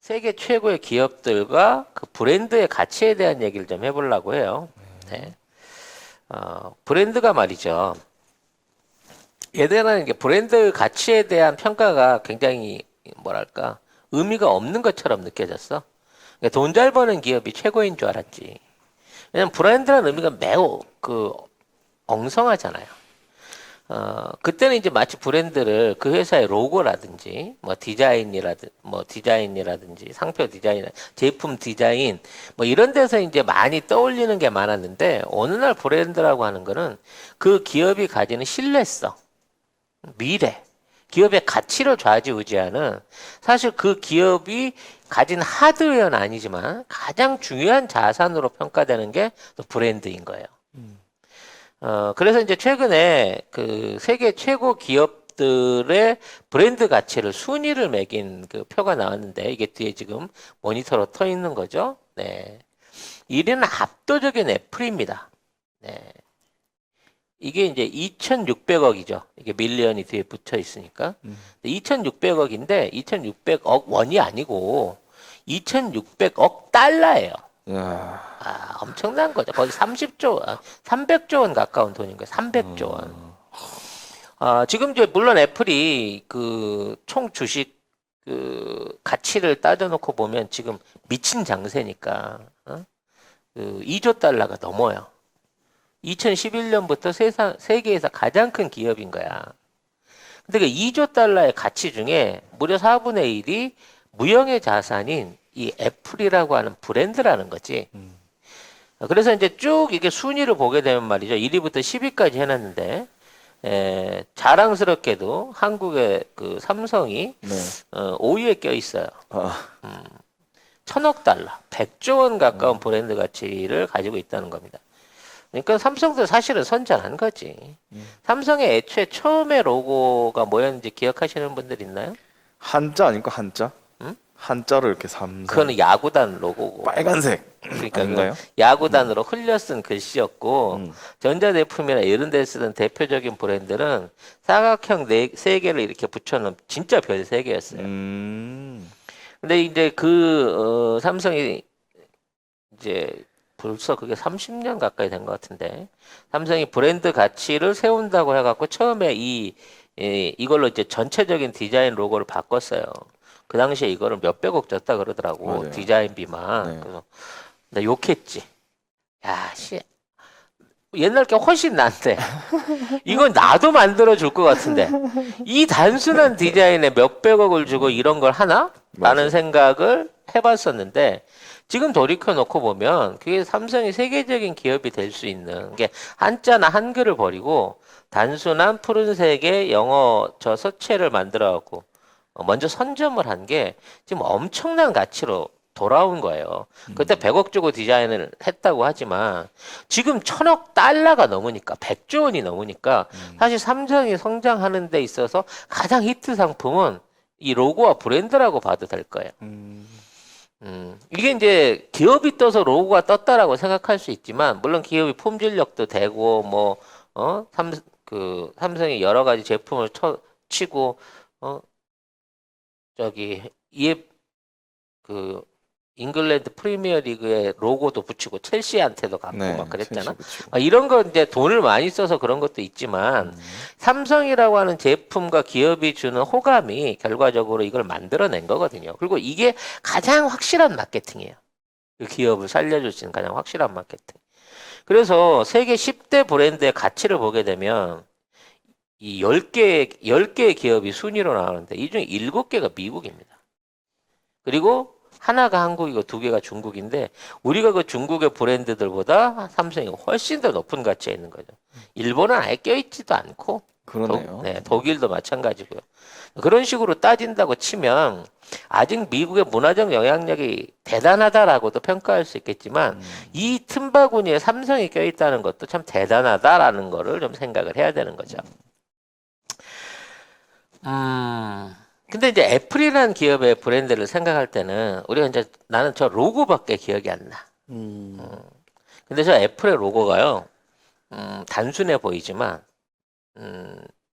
세계 최고의 기업들과 그 브랜드의 가치에 대한 얘기를 좀 해보려고 해요. 네. 브랜드가 말이죠. 예전에는 이게 브랜드 가치에 대한 평가가 굉장히 뭐랄까 의미가 없는 것처럼 느껴졌어. 그러니까 돈 잘 버는 기업이 최고인 줄 알았지. 왜냐면 브랜드라는 의미가 매우 그 엉성하잖아요. 그때는 이제 마치 브랜드를 그 회사의 로고라든지, 디자인이라든지, 상표 디자인, 제품 디자인, 뭐 이런 데서 이제 많이 떠올리는 게 많았는데, 어느 날 브랜드라고 하는 거는 그 기업이 가지는 신뢰성, 미래, 기업의 가치를 좌지우지하는 사실 그 기업이 가진 하드웨어는 아니지만 가장 중요한 자산으로 평가되는 게 또 브랜드인 거예요. 그래서 이제 최근에 그 세계 최고 기업들의 브랜드 가치를 순위를 매긴 그 표가 나왔는데 이게 뒤에 지금 모니터로 떠 있는 거죠. 네. 1위는 압도적인 애플입니다. 네. 이게 이제 2,600억이죠. 이게 밀리언이 뒤에 붙어 있으니까. 2,600억인데 2,600억 원이 아니고 2,600억 달러예요. 야, 엄청난 거죠. 거의 300조 원 가까운 돈인 거예요. 300조 원. 지금 이제 물론 애플이 그 총 주식 그 가치를 따져놓고 보면 지금 미친 장세니까 그 2조 달러가 넘어요. 2011년부터 세계에서 가장 큰 기업인 거야. 근데 그 2조 달러의 가치 중에 무려 4분의 1이 무형의 자산인 이 애플이라고 하는 브랜드라는 거지. 그래서 이제 쭉 이게 순위를 보게 되면 말이죠. 1위부터 10위까지 해놨는데, 자랑스럽게도 한국의 그 삼성이 네. 5위에 껴 있어요. 아, 1,000억 달러, 100조 원 가까운 브랜드 가치를 가지고 있다는 겁니다. 그러니까 삼성도 사실은 선전한 거지. 삼성의 애초에 처음에 로고가 뭐였는지 기억하시는 분들 있나요? 한자 아닙니까? 한자? 응? 한자로 이렇게 삼성. 그거는 야구단 로고고. 빨간색. 그러니까 아닌가요? 야구단으로 흘려 쓴 글씨였고 음. 전자제품이나 이런 데 쓰던 대표적인 브랜드는 사각형 세 개를 이렇게 붙여놓은 진짜 별 세 개였어요. 근데 이제 삼성이 이제 벌써 그게 30년 가까이 된 것 같은데 삼성이 브랜드 가치를 세운다고 해갖고 처음에 이걸로 이제 전체적인 디자인 로고를 바꿨어요. 그 당시에 이거를 몇백억 줬다 그러더라고. 맞아요. 디자인비만. 네. 그래서 나 욕했지. 야, 옛날 게 훨씬 낫대. 이건 나도 만들어 줄 것 같은데. 이 단순한 디자인에 몇백억을 주고 이런 걸 하나? 라는 맞아요. 생각을 해봤었는데, 지금 돌이켜 놓고 보면, 그게 삼성이 세계적인 기업이 될 수 있는 게 한자나 한글을 버리고, 단순한 푸른색의 영어 저 서체를 만들어 갖고, 먼저 선점을 한 게 지금 엄청난 가치로 돌아온 거예요. 그때 100억 주고 디자인을 했다고 하지만 지금 1,000억 달러가 넘으니까 100조 원이 넘으니까 사실 삼성이 성장하는 데 있어서 가장 히트 상품은 이 로고와 브랜드라고 봐도 될 거예요. 이게 이제 기업이 떠서 로고가 떴다라고 생각할 수 있지만 물론 기업이 품질력도 되고 삼성이 여러 가지 제품을 치고 이에 그 잉글랜드 프리미어 리그의 로고도 붙이고 첼시한테도 갖고 네. 막 그랬잖아. 그렇죠. 이런 거 이제 돈을 많이 써서 그런 것도 있지만 삼성이라고 하는 제품과 기업이 주는 호감이 결과적으로 이걸 만들어낸 거거든요. 그리고 이게 가장 확실한 마케팅이에요. 그 기업을 살려줄 수 있는 가장 확실한 마케팅. 그래서 세계 10대 브랜드의 가치를 보게 되면 이 10개의 기업이 순위로 나오는데 이 중에 7개가 미국입니다. 그리고 하나가 한국이고 2개가 중국인데 우리가 그 중국의 브랜드들보다 삼성이 훨씬 더 높은 가치에 있는 거죠. 일본은 아예 껴있지도 않고 그러네요. 독일도 마찬가지고요. 그런 식으로 따진다고 치면 아직 미국의 문화적 영향력이 대단하다라고도 평가할 수 있겠지만 이 틈바구니에 삼성이 껴있다는 것도 참 대단하다라는 거를 좀 생각을 해야 되는 거죠. 근데 이제 애플이라는 기업의 브랜드를 생각할 때는 우리가 이제 나는 저 로고밖에 기억이 안 나. 근데 저 애플의 로고가요, 단순해 보이지만,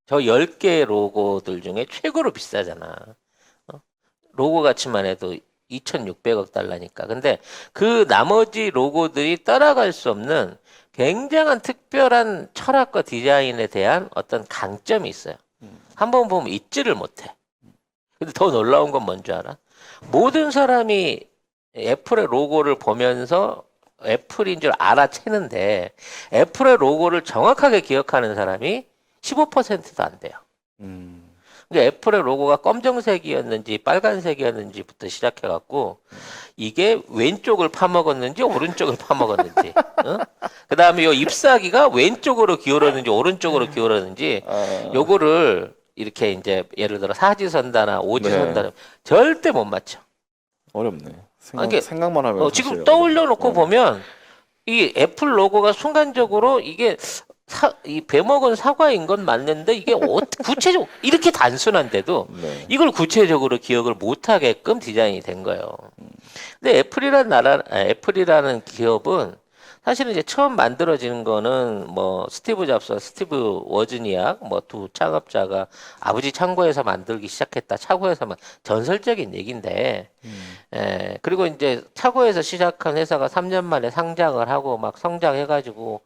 저 10개의 로고들 중에 최고로 비싸잖아. 로고 가치만 해도 2,600억 달러니까. 근데 그 나머지 로고들이 따라갈 수 없는 굉장한 특별한 철학과 디자인에 대한 어떤 강점이 있어요. 한번 보면 잊지를 못해. 근데 더 놀라운 건 뭔지 알아? 모든 사람이 애플의 로고를 보면서 애플인 줄 알아채는데 애플의 로고를 정확하게 기억하는 사람이 15%도 안 돼요. 그러니까 애플의 로고가 검정색이었는지 빨간색이었는지부터 시작해갖고 이게 왼쪽을 파먹었는지 오른쪽을 파먹었는지, 그 다음에 요 잎사귀가 왼쪽으로 기울었는지 오른쪽으로 기울었는지 요거를 이렇게 이제 예를 들어 사지선다나 오지선다나 절대 못 맞춰. 어렵네. 이게 생각만 하면 지금 사실 떠올려 놓고 어렵네. 보면 이 애플 로고가 순간적으로 이게 이 베먹은 사과인 건 맞는데 이게 구체적으로 이렇게 단순한데도 네. 이걸 구체적으로 기억을 못 하게끔 디자인이 된 거예요. 근데 애플이라는 기업은 사실은 이제 처음 만들어지는 거는 뭐 스티브 잡스와 스티브 워즈니악 뭐 두 창업자가 아버지 창고에서 만들기 시작했다. 차고에서만 전설적인 얘기인데, 그리고 이제 차고에서 시작한 회사가 3년 만에 상장을 하고 막 성장해가지고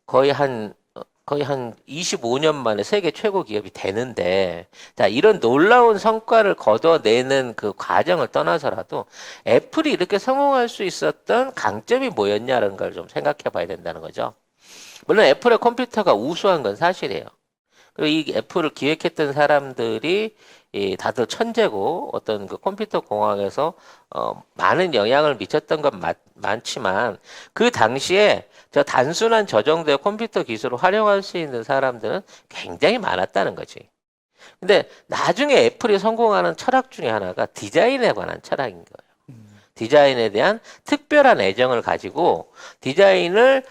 거의 한 25년 만에 세계 최고 기업이 되는데, 자, 이런 놀라운 성과를 거둬내는 그 과정을 떠나서라도 애플이 이렇게 성공할 수 있었던 강점이 뭐였냐는 걸 좀 생각해 봐야 된다는 거죠. 물론 애플의 컴퓨터가 우수한 건 사실이에요. 그리고 이 애플을 기획했던 사람들이 다들 천재고 어떤 그 컴퓨터 공학에서 많은 영향을 미쳤던 건 많지만 그 당시에 저 단순한 저 정도의 컴퓨터 기술을 활용할 수 있는 사람들은 굉장히 많았다는 거지. 근데 나중에 애플이 성공하는 철학 중에 하나가 디자인에 관한 철학인 거예요. 디자인에 대한 특별한 애정을 가지고 디자인을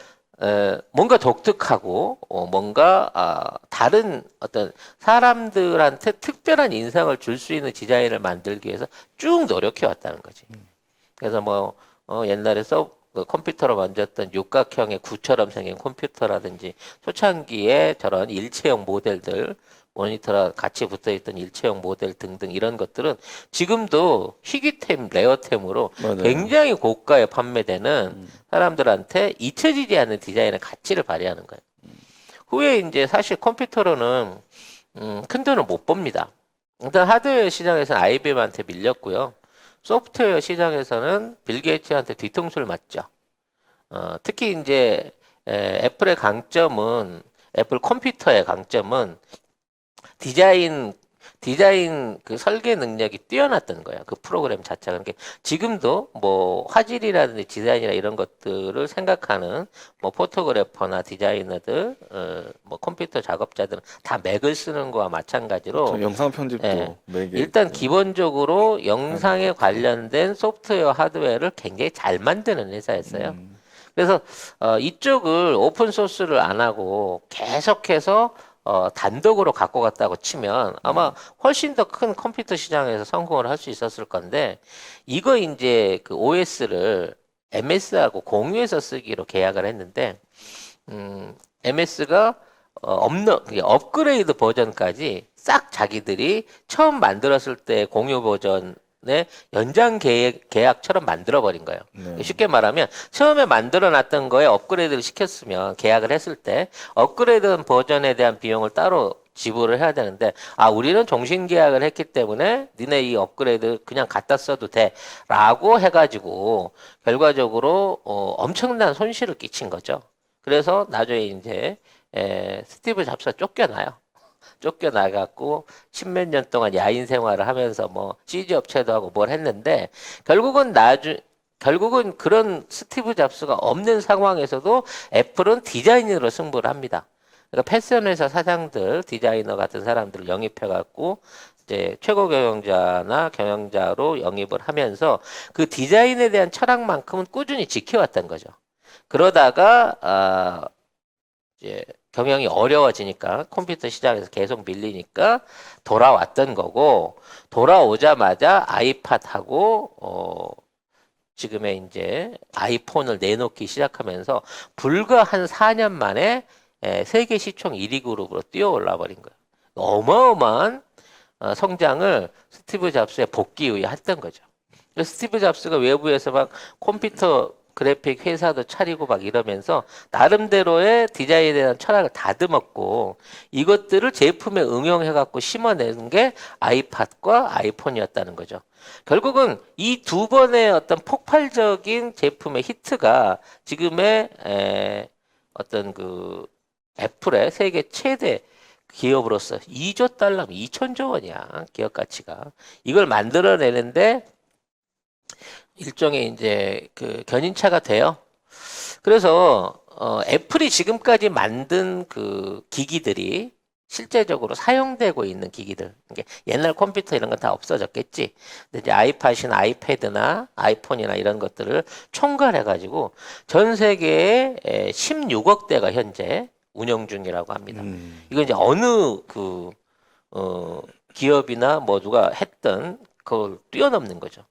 뭔가 독특하고 뭔가 다른 어떤 사람들한테 특별한 인상을 줄 수 있는 디자인을 만들기 위해서 쭉 노력해 왔다는 거지. 그래서 뭐 옛날에 그 컴퓨터로 만졌던 육각형의 구처럼 생긴 컴퓨터라든지 초창기에 저런 일체형 모델들 모니터랑 같이 붙어있던 일체형 모델 등등 이런 것들은 지금도 희귀템, 레어템으로 맞아요. 굉장히 고가에 판매되는 사람들한테 잊혀지지 않는 디자인의 가치를 발휘하는 거예요. 후에 이제 사실 컴퓨터로는 큰 돈을 못 법니다. 일단 하드웨어 시장에서는 IBM한테 밀렸고요. 소프트웨어 시장에서는 빌 게이츠한테 뒤통수를 맞죠. 특히 이제 애플의 강점은 애플 컴퓨터의 강점은 디자인 그 설계 능력이 뛰어났던 거예요. 그 프로그램 자체가. 그러니까 지금도 뭐 화질이라든지 디자인이나 이런 것들을 생각하는 뭐 포토그래퍼나 디자이너들, 뭐 컴퓨터 작업자들은 다 맥을 쓰는 거와 마찬가지로 영상 편집도 맥에 일단 있고. 기본적으로 영상에 관련된 소프트웨어 하드웨어를 굉장히 잘 만드는 회사였어요. 그래서 이쪽을 오픈 소스를 안 하고 계속해서 단독으로 갖고 갔다고 치면 아마 훨씬 더 큰 컴퓨터 시장에서 성공을 할 수 있었을 건데 이거 이제 그 OS를 MS하고 공유해서 쓰기로 계약을 했는데 MS가 업그레이드 버전까지 싹 자기들이 처음 만들었을 때 공유 버전의 연장 계약처럼 만들어버린 거예요. 네. 쉽게 말하면 처음에 만들어놨던 거에 업그레이드를 시켰으면 계약을 했을 때 업그레이드 버전에 대한 비용을 따로 지불을 해야 되는데 우리는 종신 계약을 했기 때문에 니네 이 업그레이드 그냥 갖다 써도 돼 라고 해가지고 결과적으로 엄청난 손실을 끼친 거죠. 그래서 나중에 이제 스티브 잡스가 쫓겨나요. 쫓겨나갖고 십몇 년 동안 야인 생활을 하면서 뭐 CG 업체도 하고 뭘 했는데 결국은 그런 스티브 잡스가 없는 상황에서도 애플은 디자인으로 승부를 합니다. 그러니까 패션 회사 사장들, 디자이너 같은 사람들을 영입해갖고 이제 최고 경영자나 경영자로 영입을 하면서 그 디자인에 대한 철학만큼은 꾸준히 지켜왔던 거죠. 그러다가 이제 경영이 어려워지니까 컴퓨터 시장에서 계속 밀리니까 돌아왔던 거고 돌아오자마자 아이팟하고 지금의 이제 아이폰을 내놓기 시작하면서 불과 한 4년 만에 세계 시총 1위 그룹으로 뛰어올라 버린 거예요. 어마어마한 성장을 스티브 잡스의 복귀 후에 했던 거죠. 스티브 잡스가 외부에서 막 컴퓨터 그래픽 회사도 차리고 막 이러면서 나름대로의 디자인에 대한 철학을 다듬었고 이것들을 제품에 응용해갖고 심어내는 게 아이팟과 아이폰이었다는 거죠. 결국은 이 두 번의 어떤 폭발적인 제품의 히트가 지금의 어떤 그 애플의 세계 최대 기업으로서 2조 달러, 2천조 원이야 기업 가치가. 이걸 만들어내는데 일종의 이제 그 견인차가 돼요. 그래서 애플이 지금까지 만든 그 기기들이 실제적으로 사용되고 있는 기기들. 이게 옛날 컴퓨터 이런 건 다 없어졌겠지. 근데 이제 아이팟이나 아이패드나 아이폰이나 이런 것들을 총괄해가지고 전 세계에 16억 대가 현재 운영 중이라고 합니다. 이건 이제 어느 그 기업이나 뭐 누가 했던 그걸 뛰어넘는 거죠.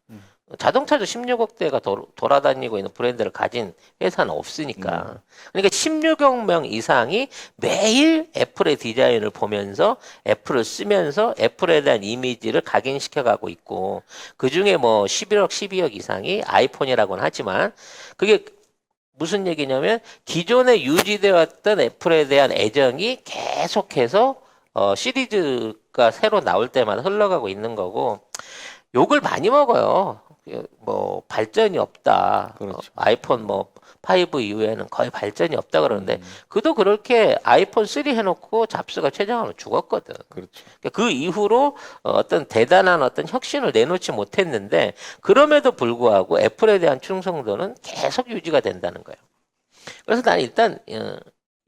자동차도 16억 대가 돌아다니고 있는 브랜드를 가진 회사는 없으니까. 그러니까 16억 명 이상이 매일 애플의 디자인을 보면서 애플을 쓰면서 애플에 대한 이미지를 각인시켜가고 있고 그 중에 뭐 11억, 12억 이상이 아이폰이라고는 하지만 그게 무슨 얘기냐면 기존에 유지되어 왔던 애플에 대한 애정이 계속해서 시리즈가 새로 나올 때마다 흘러가고 있는 거고 욕을 많이 먹어요. 뭐 발전이 없다. 그렇죠. 아이폰 뭐 5 이후에는 거의 발전이 없다 그러는데 그도 그렇게 아이폰 3 해놓고 잡스가 최장하면 죽었거든. 그렇죠. 그러니까 그 이후로 어떤 대단한 어떤 혁신을 내놓지 못했는데 그럼에도 불구하고 애플에 대한 충성도는 계속 유지가 된다는 거예요. 그래서 나는 일단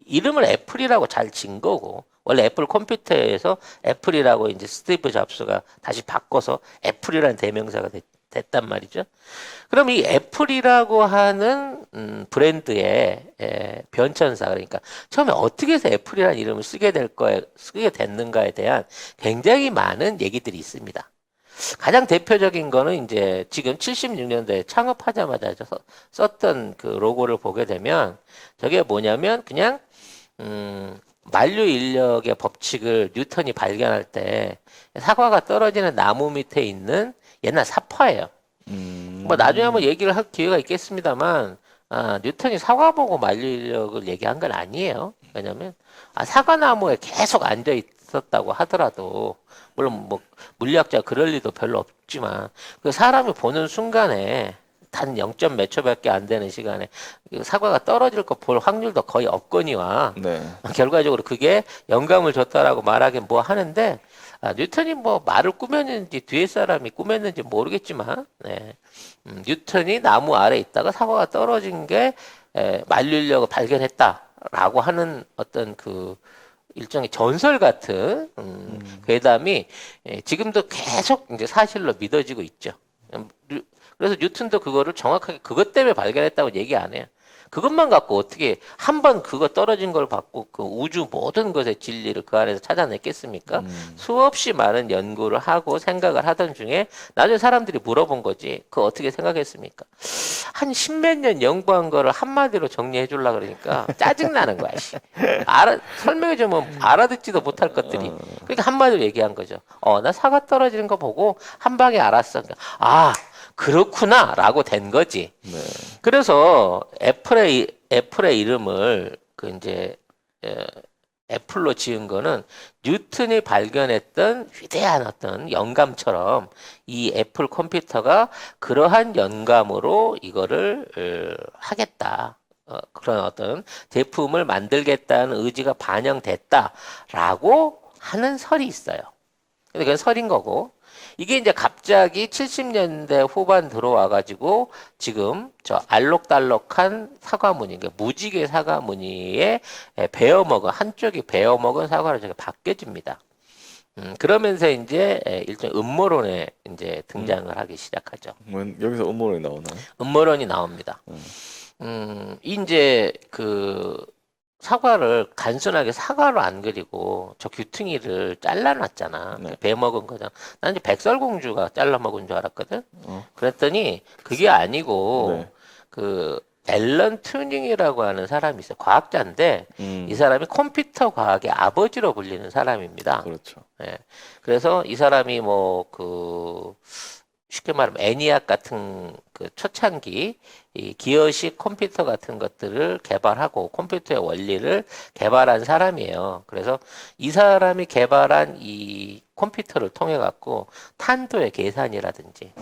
이름을 애플이라고 잘 진 거고 원래 애플 컴퓨터에서 애플이라고 이제 스티브 잡스가 다시 바꿔서 애플이라는 대명사가 됐단 말이죠. 그럼 이 애플이라고 하는 브랜드의 변천사 그러니까 처음에 어떻게 해서 애플이라는 이름을 쓰게 됐는가에 대한 굉장히 많은 얘기들이 있습니다. 가장 대표적인 거는 이제 지금 76년도에 창업하자마자 썼던 그 로고를 보게 되면 저게 뭐냐면 그냥 만류 인력의 법칙을 뉴턴이 발견할 때 사과가 떨어지는 나무 밑에 있는 옛날 사파예요. 뭐 나중에 한번 얘기를 할 기회가 있겠습니다만 뉴턴이 사과 보고 만류 인력을 얘기한 건 아니에요. 왜냐면 사과나무에 계속 앉아 있었다고 하더라도 물론 뭐 물리학자 그럴 리도 별로 없지만 그 사람이 보는 순간에 단 0점 몇 초밖에 안 되는 시간에 사과가 떨어질 거 볼 확률도 거의 없거니와 네. 결과적으로 그게 영감을 줬다라고 말하긴 뭐 하는데 뉴턴이 뭐 말을 꾸몄는지 뒤에 사람이 꾸몄는지 모르겠지만 뉴턴이 나무 아래 있다가 사과가 떨어진 게 만류인력을 발견했다라고 하는 어떤 그 일종의 전설 같은 괴담이 지금도 계속 이제 사실로 믿어지고 있죠. 그래서 뉴턴도 그거를 정확하게 그것 때문에 발견했다고 얘기 안 해요. 그것만 갖고 어떻게 한 번 그거 떨어진 걸 받고 그 우주 모든 것의 진리를 그 안에서 찾아냈겠습니까? 수없이 많은 연구를 하고 생각을 하던 중에 나중에 사람들이 물어본 거지. 그거 어떻게 생각했습니까? 한 십몇 년 연구한 거를 한마디로 정리해 주려고 그러니까 짜증나는 거야. 설명해 주면 알아듣지도 못할 것들이. 그러니까 한마디로 얘기한 거죠. 나 사과 떨어지는 거 보고 한 방에 알았어. 그렇구나 라고 된 거지. 네. 그래서 애플의 이름을 그 이제 애플로 지은 거는 뉴턴이 발견했던 위대한 어떤 영감처럼 이 애플 컴퓨터가 그러한 영감으로 이거를 하겠다. 그런 어떤 제품을 만들겠다는 의지가 반영됐다라고 하는 설이 있어요. 근데 그건 설인 거고. 이게 이제 갑자기 70년대 후반 들어와가지고 지금 저 알록달록한 사과무늬, 그러니까 무지개 사과무늬에 베어먹은, 한쪽이 베어먹은 사과로 저게 바뀌어집니다. 그러면서 이제 일종 음모론에 이제 등장을 하기 시작하죠. 여기서 음모론이 나오나요? 음모론이 나옵니다. 이제 그 사과를 단순하게 사과로 안 그리고 저 귀퉁이를 잘라놨잖아. 네. 배 먹은 거잖아. 난 이제 백설공주가 잘라 먹은 줄 알았거든. 그랬더니 그게 아니고 네. 그 앨런 튜닝이라고 하는 사람이 있어요. 과학자인데 이 사람이 컴퓨터 과학의 아버지로 불리는 사람입니다. 그렇죠. 예. 그래서 이 사람이 뭐 그 쉽게 말하면 애니악 같은 그 초창기 이 기어식 컴퓨터 같은 것들을 개발하고 컴퓨터의 원리를 개발한 사람이에요. 그래서 이 사람이 개발한 이 컴퓨터를 통해 갖고 탄도의 계산이라든지,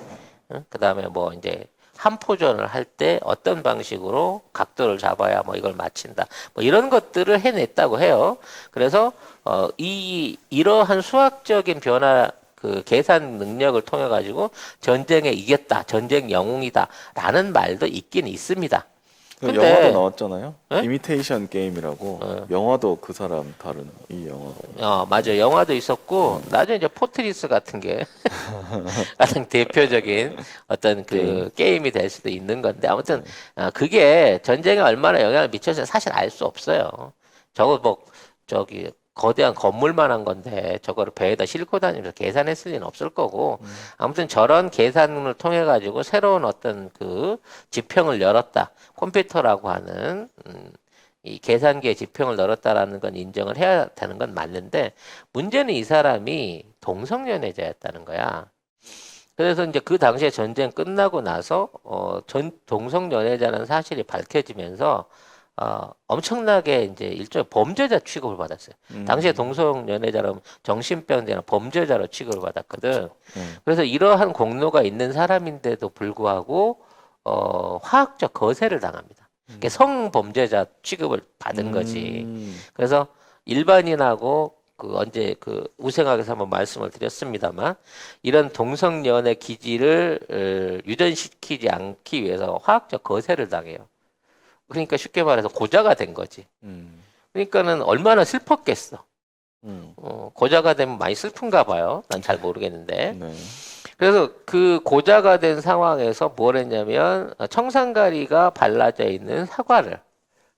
그다음에 뭐 이제 함포전을 할 때 어떤 방식으로 각도를 잡아야 뭐 이걸 맞춘다. 뭐 이런 것들을 해냈다고 해요. 그래서 이러한 수학적인 변화 그 계산 능력을 통해 가지고 전쟁에 이겼다, 전쟁 영웅이다라는 말도 있긴 있습니다. 그 근데 영화도 나왔잖아요. 예? 이미테이션 게임이라고. 영화도 그 사람 다른 이 영화. 맞아요. 영화도 있었고 나중에 이제 포트리스 같은 게 가장 대표적인 어떤 그 게임이 될 수도 있는 건데 아무튼 그게 전쟁에 얼마나 영향을 미쳤는지 사실 알 수 없어요. 저거 뭐 저기 거대한 건물만 한 건데 저거를 배에다 싣고 다니면서 계산했을 리는 없을 거고 아무튼 저런 계산을 통해 가지고 새로운 어떤 그 지평을 열었다. 컴퓨터라고 하는 이 계산기의 지평을 열었다라는 건 인정을 해야 되는 건 맞는데 문제는 이 사람이 동성연애자였다는 거야. 그래서 이제 그 당시에 전쟁 끝나고 나서 동성연애자라는 사실이 밝혀지면서 엄청나게 이제 일종의 범죄자 취급을 받았어요. 당시에 동성연애자라면 정신병자나 범죄자로 취급을 받았거든. 그래서 이러한 공로가 있는 사람인데도 불구하고 화학적 거세를 당합니다. 그러니까 성범죄자 취급을 받은 거지. 그래서 일반인하고 언제 우생학에서 한번 말씀을 드렸습니다만 이런 동성연애 기질을 유전시키지 않기 위해서 화학적 거세를 당해요. 그러니까 쉽게 말해서 고자가 된 거지. 그러니까는 얼마나 슬펐겠어. 고자가 되면 많이 슬픈가 봐요. 난 잘 모르겠는데. 네. 그래서 그 고자가 된 상황에서 뭘 했냐면 청산가리가 발라져 있는 사과를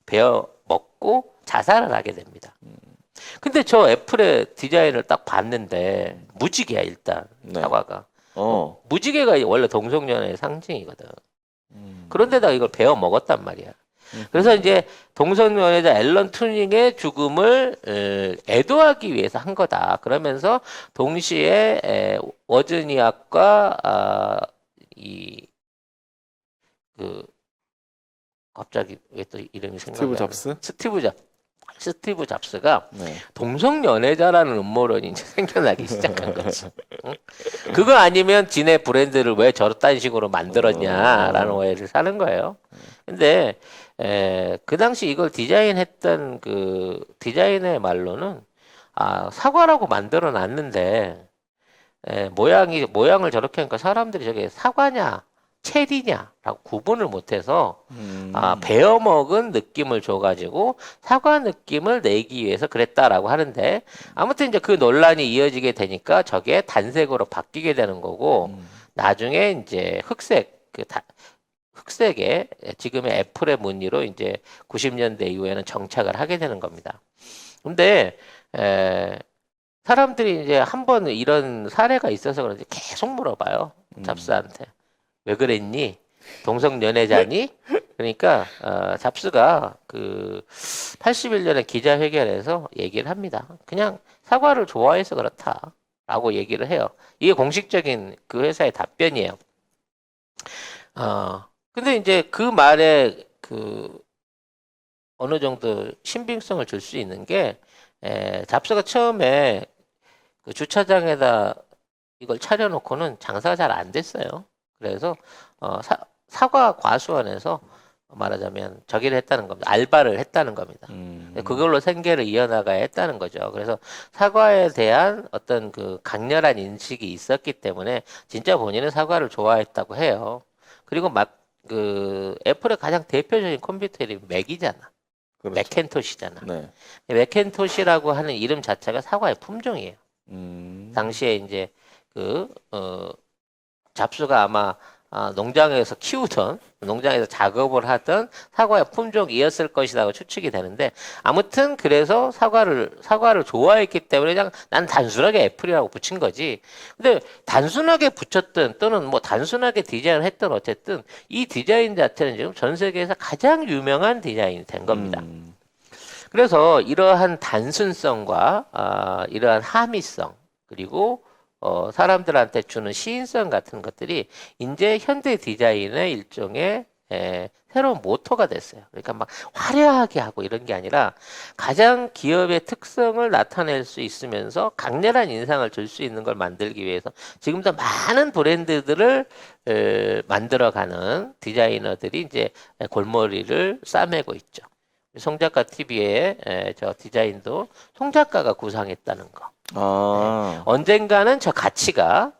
베어 먹고 자살을 하게 됩니다. 근데 저 애플의 디자인을 딱 봤는데 무지개야 일단 네. 사과가. 무지개가 원래 동성연애의 상징이거든. 그런데다가 이걸 베어 먹었단 말이야. 그래서 이제 동성연애자 앨런 튜링의 죽음을 애도하기 위해서 한 거다. 그러면서 동시에 워즈니악과 갑자기 왜 또 이름이 생각이 안 나? 스티브 잡스가 네. 동성연애자라는 음모론이 이제 생겨나기 시작한 거지. 응? 그거 아니면 지네 브랜드를 왜 저딴 식으로 만들었냐라는 오해를 사는 거예요. 근데 그 당시 이걸 디자인했던 그 디자인의 말로는 사과라고 만들어 놨는데 모양을 저렇게 하니까 사람들이 저게 사과냐 체리냐라고 구분을 못해서 베어 먹은 느낌을 줘가지고 사과 느낌을 내기 위해서 그랬다라고 하는데 아무튼 이제 그 논란이 이어지게 되니까 저게 단색으로 바뀌게 되는 거고 나중에 이제 흑색의 지금의 애플의 무늬로 이제 90년대 이후에는 정착을 하게 되는 겁니다. 근데 사람들이 이제 한번 이런 사례가 있어서 그런지 계속 물어봐요. 잡스한테. 왜 그랬니? 동성연애자니? 그러니까 잡스가 그 81년에 기자회견에서 얘기를 합니다. 그냥 사과를 좋아해서 그렇다라고 얘기를 해요. 이게 공식적인 그 회사의 답변이에요. 근데 이제 그 말에 어느 정도 신빙성을 줄 수 있는 게 잡스가 처음에 그 주차장에다 이걸 차려놓고는 장사가 잘 안 됐어요. 그래서 사과 과수원에서 말하자면 저기를 했다는 겁니다. 알바를 했다는 겁니다. 그걸로 생계를 이어나가야 했다는 거죠. 그래서 사과에 대한 어떤 그 강렬한 인식이 있었기 때문에 진짜 본인은 사과를 좋아했다고 해요. 그리고 애플의 가장 대표적인 컴퓨터 이름이 맥이잖아. 그렇죠. 맥켄토시잖아. 네. 맥켄토시라고 하는 이름 자체가 사과의 품종이에요. 당시에 이제 잡스가 아마 농장에서 작업을 하던 사과의 품종이었을 것이라고 추측이 되는데 아무튼 그래서 사과를 좋아했기 때문에 그냥 난 단순하게 애플이라고 붙인 거지. 근데 단순하게 붙였든 또는 뭐 단순하게 디자인을 했든 어쨌든 이 디자인 자체는 지금 전 세계에서 가장 유명한 디자인이 된 겁니다. 그래서 이러한 단순성과 이러한 함의성 그리고 사람들한테 주는 시인성 같은 것들이 이제 현대 디자인의 일종의 새로운 모토가 됐어요. 그러니까 막 화려하게 하고 이런 게 아니라 가장 기업의 특성을 나타낼 수 있으면서 강렬한 인상을 줄 수 있는 걸 만들기 위해서 지금도 많은 브랜드들을 만들어가는 디자이너들이 이제 골머리를 싸매고 있죠. 송작가 TV의 저 디자인도 송작가가 구상했다는 거. 아, 언젠가는 저 가치가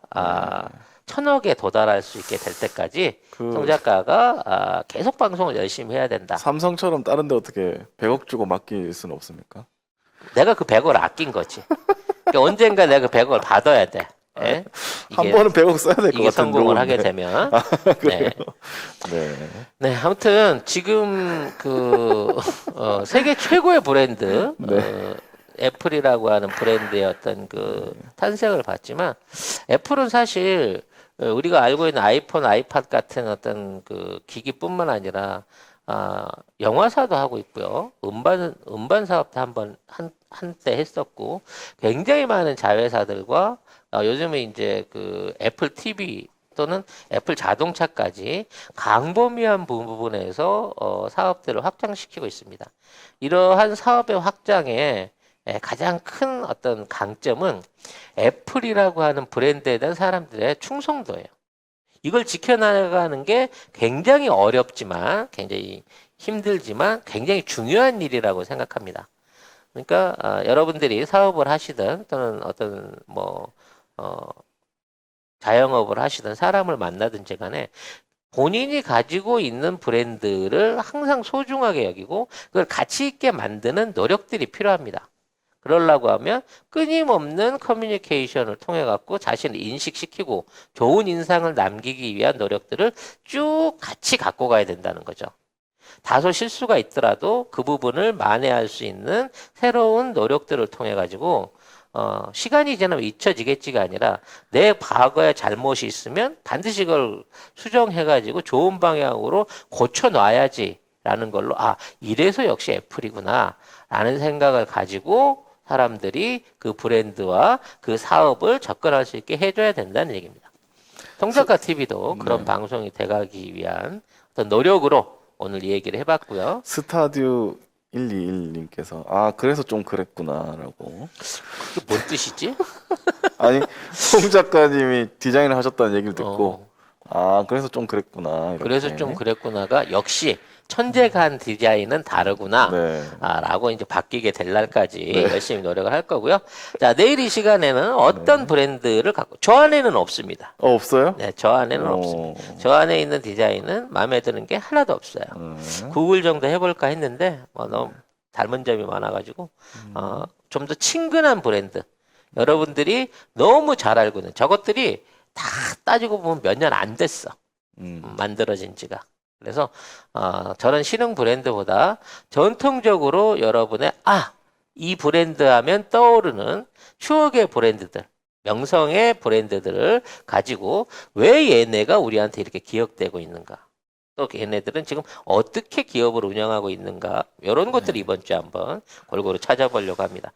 1,000억에 도달할 수 있게 될 때까지 그 송작가가 계속 방송을 열심히 해야 된다. 삼성처럼 다른데 어떻게 100억 주고 맡길 수는 없습니까? 내가 그 100억을 아낀 거지. 그러니까 언젠가 내가 그 100억을 받아야 돼. 예? 한 번은 100억 써야 될 것 이게 같은 성공을 하게 로고인데. 되면. 그래요? 네. 네. 네, 아무튼 지금 세계 최고의 브랜드 애플이라고 하는 브랜드의 어떤 탄생을 봤지만 애플은 사실 우리가 알고 있는 아이폰, 아이팟 같은 어떤 기기뿐만 아니라 영화사도 하고 있고요. 음반 사업도 한때 했었고 굉장히 많은 자회사들과 요즘에 이제 애플 TV 또는 애플 자동차까지 광범위한 부분에서 사업들을 확장시키고 있습니다. 이러한 사업의 확장에 가장 큰 어떤 강점은 애플이라고 하는 브랜드에 대한 사람들의 충성도예요. 이걸 지켜나가는 게 굉장히 어렵지만, 굉장히 힘들지만, 굉장히 중요한 일이라고 생각합니다. 그러니까 여러분들이 사업을 하시든 또는 어떤 자영업을 하시든 사람을 만나든지 간에 본인이 가지고 있는 브랜드를 항상 소중하게 여기고 그걸 가치 있게 만드는 노력들이 필요합니다. 그러려고 하면 끊임없는 커뮤니케이션을 통해 갖고 자신을 인식시키고 좋은 인상을 남기기 위한 노력들을 쭉 같이 갖고 가야 된다는 거죠. 다소 실수가 있더라도 그 부분을 만회할 수 있는 새로운 노력들을 통해 가지고 시간이 지나면 잊혀지겠지가 아니라 내 과거에 잘못이 있으면 반드시 그걸 수정해 가지고 좋은 방향으로 고쳐 놔야지라는 걸로 이래서 역시 애플이구나 라는 생각을 가지고 사람들이 그 브랜드와 그 사업을 접근할 수 있게 해줘야 된다는 얘기입니다. 송작가 TV도 그런 방송이 돼가기 위한 어떤 노력으로 오늘 이 얘기를 해봤고요. 스타듀 121님께서 그래서 좀 그랬구나라고. 그게 뭔 뜻이지? 아니 송 작가님이 디자인을 하셨다는 얘기를 듣고 그래서 좀 그랬구나. 이렇게. 그래서 좀 그랬구나가 역시 천재간 디자인은 다르구나. 네. 라고 이제 바뀌게 될 날까지 열심히 노력을 할 거고요. 자, 내일 이 시간에는 어떤 브랜드를 갖고, 저 안에는 없습니다. 없어요? 네, 저 안에는 없습니다. 저 안에 있는 디자인은 마음에 드는 게 하나도 없어요. 구글 정도 해볼까 했는데, 너무 닮은 점이 많아가지고, 좀 더 친근한 브랜드. 여러분들이 너무 잘 알고 있는 저것들이 다 따지고 보면 몇 년 안 됐어. 만들어진 지가. 그래서 저런 신흥 브랜드보다 전통적으로 여러분의 이 브랜드 하면 떠오르는 추억의 브랜드들, 명성의 브랜드들을 가지고 왜 얘네가 우리한테 이렇게 기억되고 있는가? 또 얘네들은 지금 어떻게 기업을 운영하고 있는가? 이런 것들을 이번 주에 한번 골고루 찾아보려고 합니다.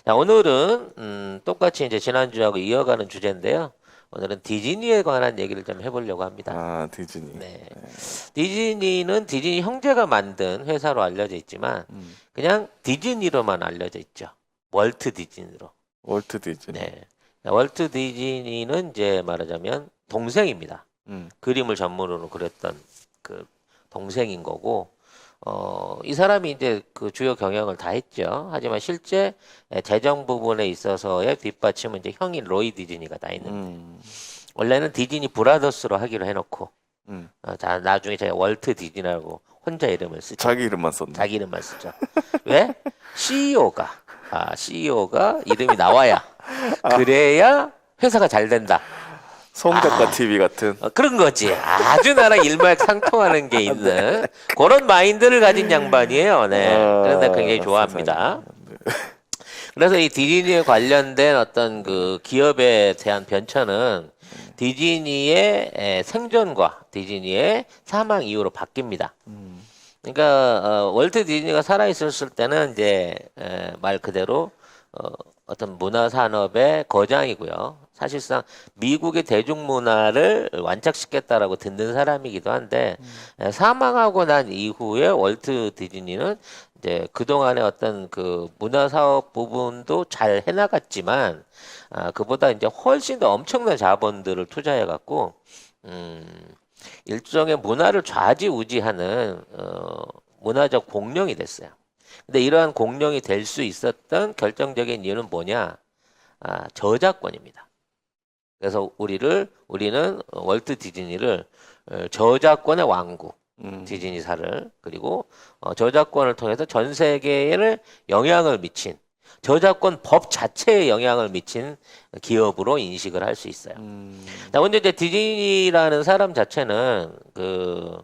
자, 오늘은 똑같이 이제 지난주하고 이어가는 주제인데요. 오늘은 디즈니에 관한 얘기를 좀 해보려고 합니다. 디즈니. 네. 디즈니는 디즈니 형제가 만든 회사로 알려져 있지만 그냥 디즈니로만 알려져 있죠. 월트 디즈니로. 월트 디즈니. 네. 월트 디즈니는 이제 말하자면 동생입니다. 그림을 전문으로 그렸던 그 동생인 거고, 이 사람이 이제 그 주요 경영을 다 했죠. 하지만 실제 재정 부분에 있어서의 뒷받침은 이제 형인 로이 디즈니가 다 있는데, 원래는 디즈니 브라더스로 하기로 해놓고, 자, 나중에 제가 월트 디즈니라고 혼자 이름을 쓰죠. 자기 이름만 썼네. 자기 이름만 쓰죠. 왜? CEO가 이름이 나와야, 그래야 회사가 잘 된다. 송작가 TV 같은. 그런 거지. 아주 나랑 일맥상통하는 게 있는 그런 마인드를 가진 양반이에요. 네. 그래서 굉장히 좋아합니다. 그래서 이 디즈니에 관련된 어떤 그 기업에 대한 변천은 디즈니의 생존과 디즈니의 사망 이후로 바뀝니다. 그러니까 월트 디즈니가 살아 있었을 때는 이제 말 그대로 어떤 문화 산업의 거장이고요. 사실상 미국의 대중문화를 완착시켰다라고 듣는 사람이기도 한데 사망하고 난 이후에 월트 디즈니는 이제 그동안의 어떤 그 문화 사업 부분도 잘 해나갔지만 그보다 이제 훨씬 더 엄청난 자본들을 투자해 갖고 일종의 문화를 좌지우지하는 문화적 공룡이 됐어요. 근데 이러한 공룡이 될 수 있었던 결정적인 이유는 뭐냐? 저작권입니다. 그래서 우리는 월트 디즈니를 저작권의 왕국, 디즈니사를 그리고 저작권을 통해서 전 세계에 영향을 미친 저작권 법 자체에 영향을 미친 기업으로 인식을 할 수 있어요. 자, 근데 이제 디즈니라는 사람 자체는 그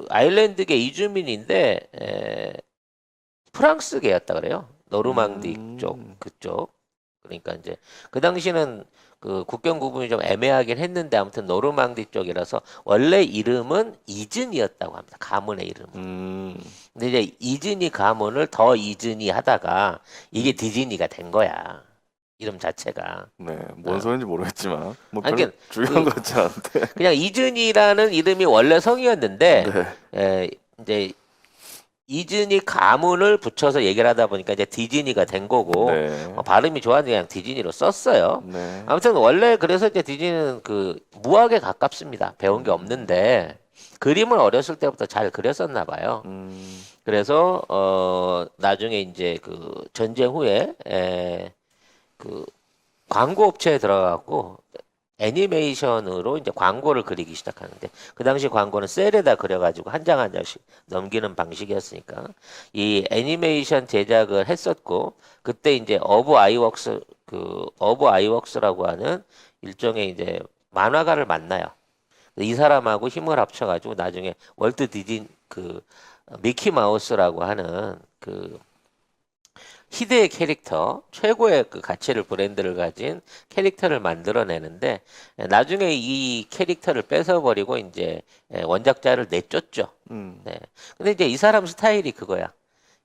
아일랜드계 이주민인데 프랑스계였다 그래요. 노르망디 쪽 그쪽. 그러니까 이제 그 당시는 그 국경 구분이 좀 애매하긴 했는데 아무튼 노르망디 쪽이라서 원래 이름은 이즌이었다고 합니다. 가문의 이름은. 근데 이제 이즈니 가문을 더 이즈니 하다가 이게 디즈니가 된 거야. 이름 자체가. 네, 뭔 소리인지 모르겠지만 뭐 아니, 별로 그러니까 중요한 것 같지 않은데. 그냥 이즈니라는 이름이 원래 성이었는데 네. 이제 이즈니 가문을 붙여서 얘기를 하다 보니까 이제 디즈니가 된 거고 네. 발음이 좋아서 그냥 디즈니로 썼어요. 네. 아무튼 원래 그래서 이제 디즈니는 그 무학에 가깝습니다. 배운 게 없는데 그림을 어렸을 때부터 잘 그렸었나 봐요. 그래서 나중에 이제 그 전쟁 후에 그 광고 업체에 들어가고 애니메이션으로 이제 광고를 그리기 시작하는데 그 당시 광고는 셀에다 그려가지고 한 장 한 장씩 넘기는 방식이었으니까 이 애니메이션 제작을 했었고 그때 이제 어브 아이웍스라고 하는 일종의 이제 만화가를 만나요. 이 사람하고 힘을 합쳐가지고 나중에 월트 디즈니 그 미키 마우스라고 하는 그 희대의 캐릭터, 최고의 그 가치를 브랜드를 가진 캐릭터를 만들어내는데 나중에 이 캐릭터를 뺏어버리고 이제 원작자를 내쫓죠. 네. 근데 이제 이 사람 스타일이 그거야.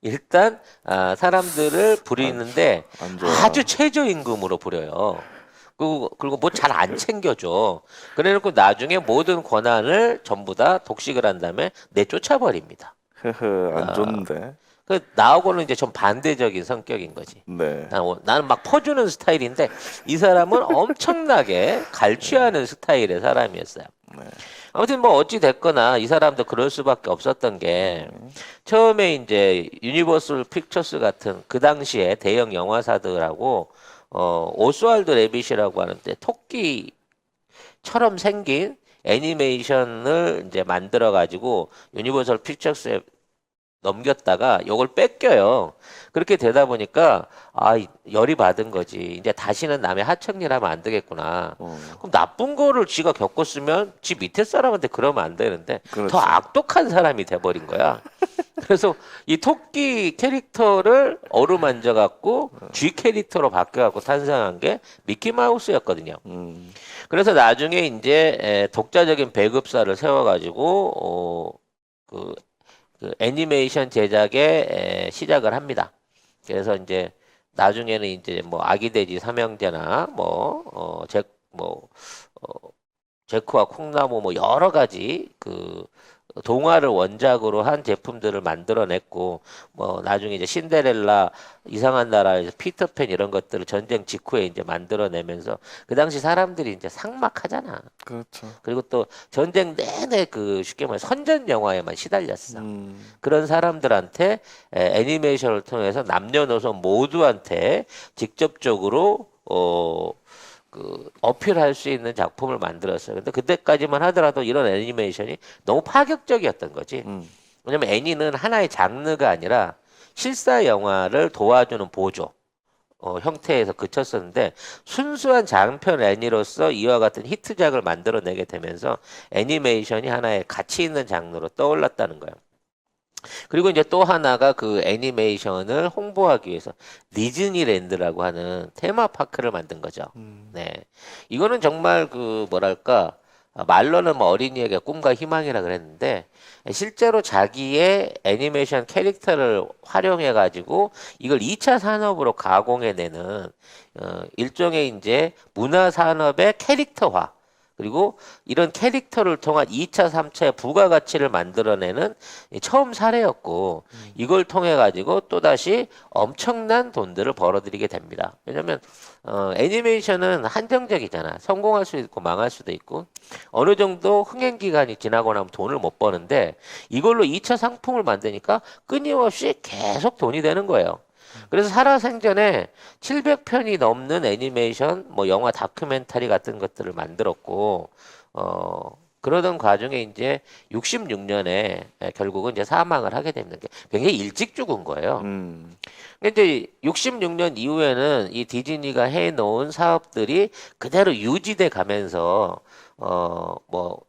일단 사람들을 부리는데 안 좋아. 아주 최저임금으로 부려요. 그리고 뭐 잘 안 챙겨줘. 그래놓고 나중에 모든 권한을 전부 다 독식을 한 다음에 내쫓아버립니다. 안 좋은데. 그 나하고는 이제 좀 반대적인 성격인 거지. 네. 나는 막 퍼주는 스타일인데 이 사람은 엄청나게 갈취하는 스타일의 사람이었어요. 네. 아무튼 뭐 어찌 됐거나 이 사람도 그럴 수밖에 없었던 게 처음에 이제 유니버설 픽처스 같은 그 당시에 대형 영화사들하고 오스왈드 레빗이라고 하는데 토끼처럼 생긴 애니메이션을 이제 만들어 가지고 유니버설 픽처스에 넘겼다가 요걸 뺏겨요. 그렇게 되다 보니까 열이 받은 거지. 이제 다시는 남의 하청일 하면 안 되겠구나. 그럼 나쁜 거를 지가 겪었으면 지 밑에 사람한테 그러면 안 되는데 그렇지. 더 악독한 사람이 돼버린 거야. 그래서 이 토끼 캐릭터를 어루만져 갖고 G 캐릭터로 바뀌어 갖고 탄생한 게 미키 마우스였거든요. 그래서 나중에 이제 독자적인 배급사를 세워 가지고 그 애니메이션 제작에 시작을 합니다. 그래서 이제 나중에는 이제 뭐 아기돼지 삼형제나 제크와 콩나무 뭐 여러 가지 그 동화를 원작으로 한 제품들을 만들어냈고 뭐 나중에 이제 신데렐라 이상한 나라에서 피터팬 이런 것들을 전쟁 직후에 이제 만들어내면서 그 당시 사람들이 이제 삭막하잖아. 그렇죠. 그리고 또 전쟁 내내 그 쉽게 말해 선전 영화에만 시달렸어. 그런 사람들한테 애니메이션을 통해서 남녀노소 모두한테 직접적으로 어필할 수 있는 작품을 만들었어요. 근데 그때까지만 하더라도 이런 애니메이션이 너무 파격적이었던 거지. 왜냐면 애니는 하나의 장르가 아니라 실사 영화를 도와주는 보조 형태에서 그쳤었는데 순수한 장편 애니로서 이와 같은 히트작을 만들어내게 되면서 애니메이션이 하나의 가치 있는 장르로 떠올랐다는 거예요. 그리고 이제 또 하나가 그 애니메이션을 홍보하기 위해서 디즈니랜드라고 하는 테마파크를 만든 거죠. 네. 이거는 정말 그 뭐랄까 말로는 뭐 어린이에게 꿈과 희망이라 그랬는데 실제로 자기의 애니메이션 캐릭터를 활용해 가지고 이걸 2차 산업으로 가공해내는 일종의 이제 문화 산업의 캐릭터화 그리고 이런 캐릭터를 통한 2차, 3차의 부가가치를 만들어내는 처음 사례였고 이걸 통해 가지고 또다시 엄청난 돈들을 벌어들이게 됩니다. 왜냐하면 애니메이션은 한정적이잖아. 성공할 수도 있고 망할 수도 있고 어느 정도 흥행 기간이 지나고 나면 돈을 못 버는데 이걸로 2차 상품을 만드니까 끊임없이 계속 돈이 되는 거예요. 그래서 살아생전에 700편이 넘는 애니메이션, 뭐 영화 다큐멘터리 같은 것들을 만들었고, 그러던 과정에 이제 66년에 결국은 이제 사망을 하게 되는 게 굉장히 일찍 죽은 거예요. 근데 이제 66년 이후에는 이 디즈니가 해놓은 사업들이 그대로 유지돼 가면서, 뭐,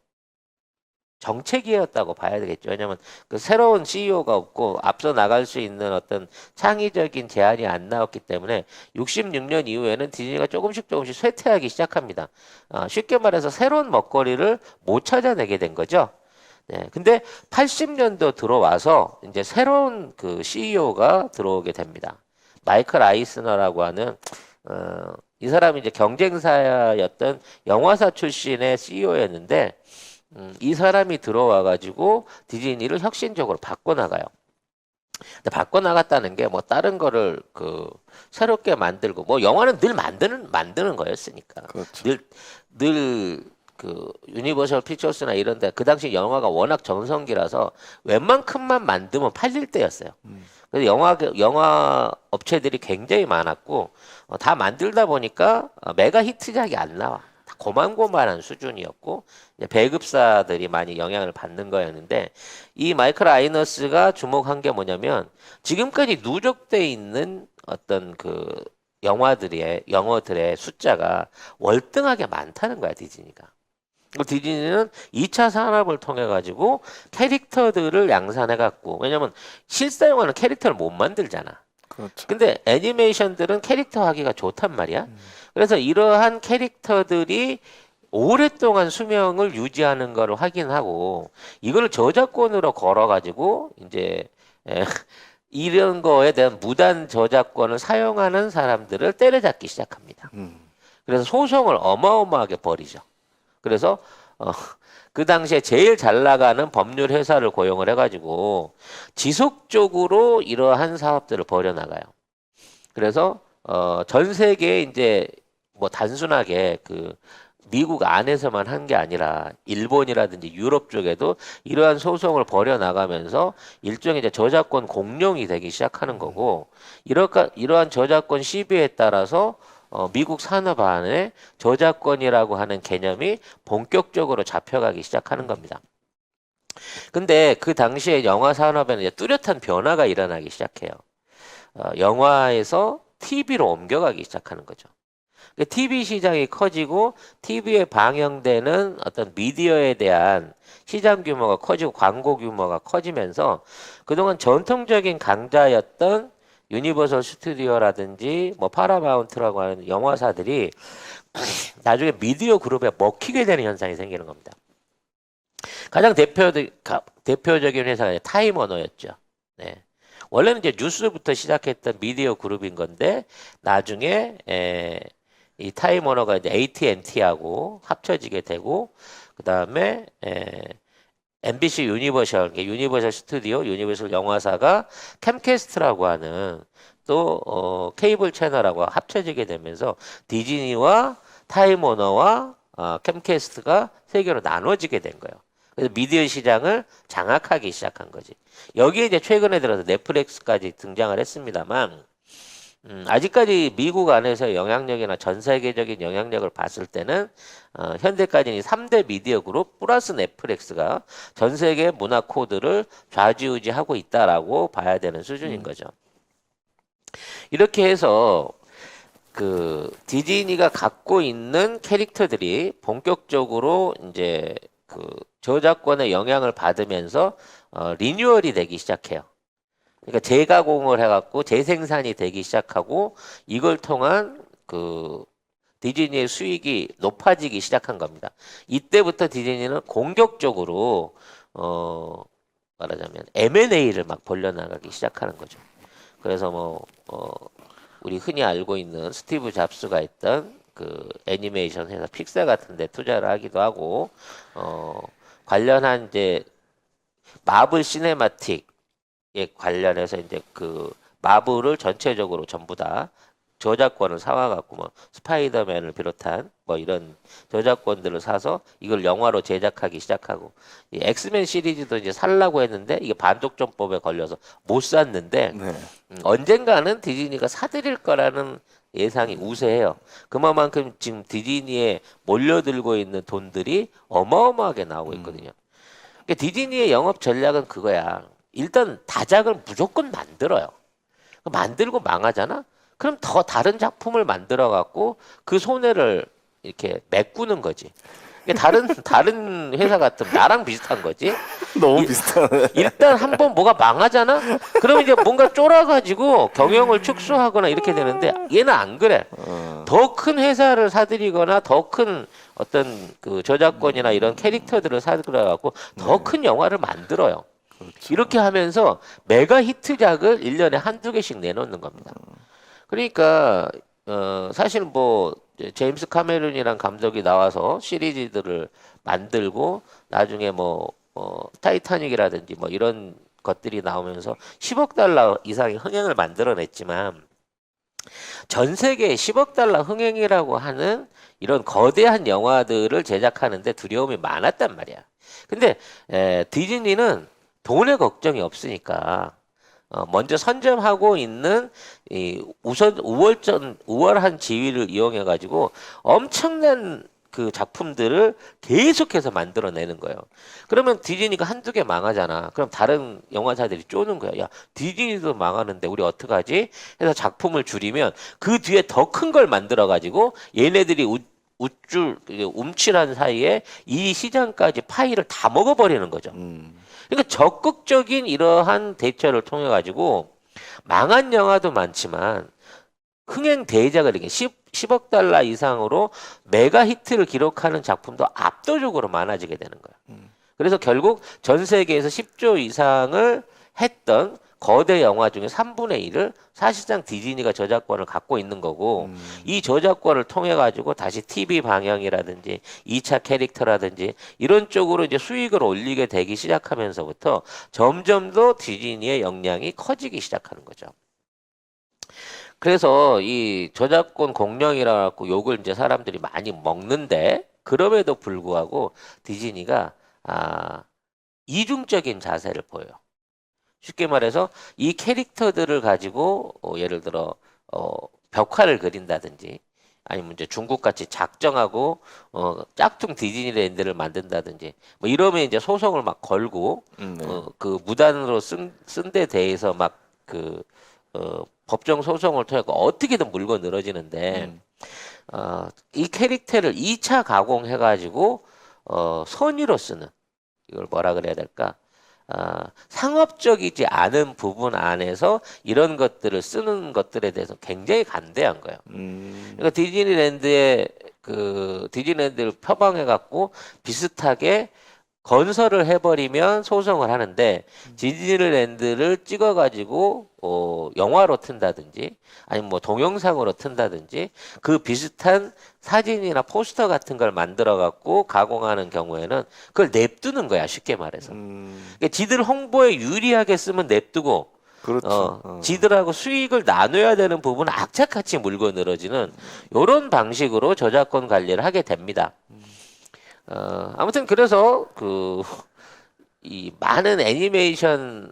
정책이었다고 봐야 되겠죠. 왜냐하면 그 새로운 CEO가 없고 앞서 나갈 수 있는 어떤 창의적인 제안이 안 나왔기 때문에 66년 이후에는 디즈니가 조금씩 쇠퇴하기 시작합니다. 쉽게 말해서 새로운 먹거리를 못 찾아내게 된 거죠. 네, 근데 80년도 들어와서 이제 새로운 그 CEO가 들어오게 됩니다. 마이클 아이스너라고 하는 이 사람이 이제 경쟁사였던 영화사 출신의 CEO였는데 이 사람이 들어와 가지고 디즈니를 혁신적으로 바꿔나가요. 근데 바꿔나갔다는 게 뭐 다른 거를 그 새롭게 만들고 뭐 영화는 늘 만드는 거였으니까. 그렇죠. 늘 그 유니버셜 피처스나 이런 데 그 당시 영화가 워낙 전성기라서 웬만큼만 만들면 팔릴 때였어요. 그래서 영화 업체들이 굉장히 많았고 다 만들다 보니까 메가 히트작이 안 나와. 고만고만한 수준이었고 이제 배급사들이 많이 영향을 받는 거였는데 이 마이클 아이너스가 주목한 게 뭐냐면 지금까지 누적돼 있는 어떤 그 영어들의 숫자가 월등하게 많다는 거야 디즈니가. 디즈니는 2차 산업을 통해 가지고 캐릭터들을 양산해 갖고 왜냐면 실사 영화는 캐릭터를 못 만들잖아. 그렇죠. 근데 애니메이션들은 캐릭터 하기가 좋단 말이야. 그래서 이러한 캐릭터들이 오랫동안 수명을 유지하는 것을 확인하고 이걸 저작권으로 걸어가지고 이제 이런 거에 대한 무단 저작권을 사용하는 사람들을 때려잡기 시작합니다. 그래서 소송을 어마어마하게 벌이죠. 그래서 그 당시에 제일 잘 나가는 법률 회사를 고용을 해가지고 지속적으로 이러한 사업들을 벌여나가요. 그래서 전 세계에 이제 뭐 단순하게 그 미국 안에서만 한 게 아니라 일본이라든지 유럽 쪽에도 이러한 소송을 벌여나가면서 일종의 이제 저작권 공룡이 되기 시작하는 거고 이러한 저작권 시비에 따라서 미국 산업 안에 저작권이라고 하는 개념이 본격적으로 잡혀가기 시작하는 겁니다. 근데 그 당시에 영화 산업에는 이제 뚜렷한 변화가 일어나기 시작해요. 영화에서 TV로 옮겨가기 시작하는 거죠. TV 시장이 커지고 TV에 방영되는 어떤 미디어에 대한 시장 규모가 커지고 광고 규모가 커지면서 그동안 전통적인 강자였던 유니버설 스튜디오라든지 뭐 파라마운트라고 하는 영화사들이 나중에 미디어 그룹에 먹히게 되는 현상이 생기는 겁니다. 가장 대표적인 회사가 타임워너였죠. 네. 원래는 이제 뉴스부터 시작했던 미디어 그룹인 건데 나중에 이 타임워너가 이제 AT&T하고 합쳐지게 되고 그 다음에 MBC 유니버설 스튜디오, 유니버설 영화사가 캠캐스트라고 하는 또 케이블 채널하고 합쳐지게 되면서 디즈니와 타임워너와 캠캐스트가 세 개로 나눠지게 된 거예요. 그래서 미디어 시장을 장악하기 시작한 거지. 여기에 이제 최근에 들어서 넷플릭스까지 등장을 했습니다만 아직까지 미국 안에서 영향력이나 전 세계적인 영향력을 봤을 때는 현대까지는 3대 미디어 그룹 플러스 넷플릭스가 전 세계 문화 코드를 좌지우지하고 있다라고 봐야 되는 수준인 거죠. 이렇게 해서 그 디즈니가 갖고 있는 캐릭터들이 본격적으로 이제 그 저작권의 영향을 받으면서 리뉴얼이 되기 시작해요. 그러니까 재가공을 해갖고 재생산이 되기 시작하고 이걸 통한 그 디즈니의 수익이 높아지기 시작한 겁니다. 이때부터 디즈니는 공격적으로 말하자면 M&A를 막 벌려나가기 시작하는 거죠. 그래서 우리 흔히 알고 있는 스티브 잡스가 했던 그 애니메이션 회사 픽사 같은 데 투자를 하기도 하고 관련한 이제 마블 시네마틱에 관련해서 이제 그 마블을 전체적으로 전부 다 저작권을 사와갖고 뭐 스파이더맨을 비롯한 뭐 이런 저작권들을 사서 이걸 영화로 제작하기 시작하고 이 엑스맨 시리즈도 이제 살라고 했는데 이게 반독점법에 걸려서 못 샀는데 네. 언젠가는 디즈니가 사들일 거라는 예상이 우세해요. 그만큼 지금 디즈니에 몰려들고 있는 돈들이 어마어마하게 나오고 있거든요. 그러니까 디즈니의 영업 전략은 그거야. 일단 다작을 무조건 만들어요. 만들고 망하잖아? 그럼 더 다른 작품을 만들어 갖고 그 손해를 이렇게 메꾸는 거지. 그러니까 다른 회사 같으면 나랑 비슷한 거지. 너무 비슷하네. 일단 한번 뭐가 망하잖아? 그러면 이제 뭔가 쫄아가지고 경영을 축소하거나 이렇게 되는데 얘는 안 그래. 더 큰 회사를 사들이거나 더 큰 어떤 그 저작권이나 이런 캐릭터들을 사들여갖고 더 큰 영화를 만들어요. 그렇죠. 이렇게 하면서 메가 히트작을 1년에 한두 개씩 내놓는 겁니다. 그러니까 사실 뭐 제임스 카메론이란 감독이 나와서 시리즈들을 만들고 나중에 타이타닉이라든지 뭐 이런 것들이 나오면서 10억 달러 이상의 흥행을 만들어냈지만 전 세계에 10억 달러 흥행이라고 하는 이런 거대한 영화들을 제작하는데 두려움이 많았단 말이야. 근데 디즈니는 돈의 걱정이 없으니까 먼저 선점하고 있는 이 우월한 지위를 이용해 가지고 엄청난 그 작품들을 계속해서 만들어내는 거예요. 그러면 디즈니가 한두 개 망하잖아. 그럼 다른 영화사들이 쪼는 거야. 야, 디즈니도 망하는데 우리 어떡하지? 해서 작품을 줄이면 그 뒤에 더 큰 걸 만들어 가지고 얘네들이 움찔한 사이에 이 시장까지 파이를 다 먹어버리는 거죠. 그러니까 적극적인 이러한 대처를 통해 가지고 망한 영화도 많지만 흥행 대작을 이렇게 10억 달러 이상으로 메가 히트를 기록하는 작품도 압도적으로 많아지게 되는 거예요. 그래서 결국 전 세계에서 10조 이상을 했던 거대 영화 중에 3분의 1을 사실상 디즈니가 저작권을 갖고 있는 거고 이 저작권을 통해 가지고 다시 TV 방영이라든지 2차 캐릭터라든지 이런 쪽으로 이제 수익을 올리게 되기 시작하면서부터 점점 더 디즈니의 역량이 커지기 시작하는 거죠. 그래서 이 저작권 공룡이라 갖고 욕을 이제 사람들이 많이 먹는데 그럼에도 불구하고 디즈니가 이중적인 자세를 보여요. 쉽게 말해서 이 캐릭터들을 가지고 예를 들어 벽화를 그린다든지 아니면 이제 중국같이 작정하고 짝퉁 디즈니랜드를 만든다든지 뭐 이러면 이제 소송을 막 걸고 그 무단으로 쓴 데 대해서 막 그 법정 소송을 통해 어떻게든 물고 늘어지는데 이 캐릭터를 2차 가공해 가지고 선의로 쓰는 이걸 뭐라 그래야 될까? 상업적이지 않은 부분 안에서 이런 것들을 쓰는 것들에 대해서 굉장히 간대한 거예요. 그러니까 디즈니랜드를 표방해 갖고 비슷하게 건설을 해버리면 소송을 하는데 디즈니랜드를 찍어가지고 영화로 튼다든지 아니면 뭐 동영상으로 튼다든지 그 비슷한 사진이나 포스터 같은 걸 만들어 갖고 가공하는 경우에는 그걸 냅두는 거야 쉽게 말해서. 그러니까 지들 홍보에 유리하게 쓰면 냅두고 그렇죠. 지들하고 수익을 나눠야 되는 부분은 악착같이 물고 늘어지는 이런 방식으로 저작권 관리를 하게 됩니다. 아무튼 그래서 이 많은 애니메이션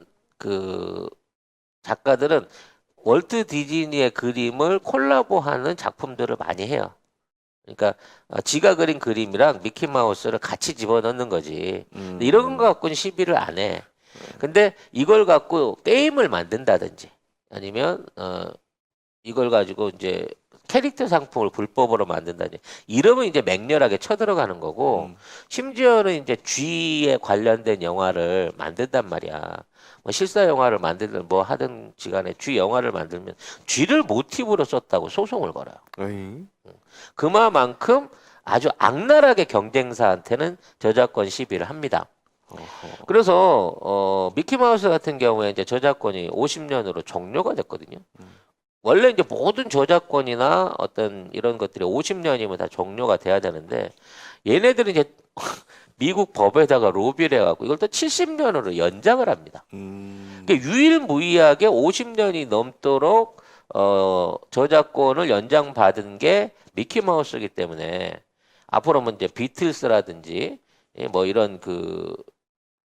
작가들은 월트 디즈니의 그림을 콜라보하는 작품들을 많이 해요. 그러니까 지가 그린 그림이랑 미키마우스를 같이 집어넣는 거지. 근데 이런 거 갖고는 시비를 안 해. 근데 이걸 갖고 게임을 만든다든지 아니면 이걸 가지고 이제 캐릭터 상품을 불법으로 만든다니 이러면 이제 맹렬하게 쳐들어가는 거고 심지어는 이제 쥐에 관련된 영화를 만든단 말이야. 뭐 실사 영화를 만들든 뭐 하든 지간에 쥐 영화를 만들면 쥐를 모티브로 썼다고 소송을 걸어요. 에이? 그만큼 아주 악랄하게 경쟁사한테는 저작권 시비를 합니다. 어허. 그래서 미키마우스 같은 경우에 이제 저작권이 50년으로 종료가 됐거든요. 원래 이제 모든 저작권이나 어떤 이런 것들이 50년이면 다 종료가 돼야 되는데 얘네들은 이제 미국 법에다가 로비를 해갖고 이걸 또 70년으로 연장을 합니다. 그러니까 유일무이하게 50년이 넘도록 저작권을 연장받은 게 미키마우스이기 때문에 앞으로 뭐 이제 비틀스라든지 뭐 이런 그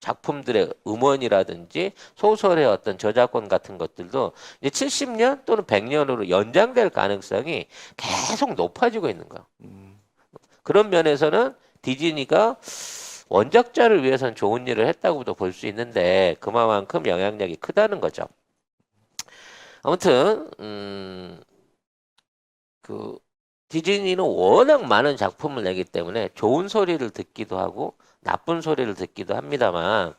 작품들의 음원이라든지 소설의 어떤 저작권 같은 것들도 이제 70년 또는 100년으로 연장될 가능성이 계속 높아지고 있는 거야. 그런 면에서는 디즈니가 원작자를 위해서는 좋은 일을 했다고도 볼 수 있는데 그만큼 영향력이 크다는 거죠. 아무튼 그 디즈니는 워낙 많은 작품을 내기 때문에 좋은 소리를 듣기도 하고 나쁜 소리를 듣기도 합니다만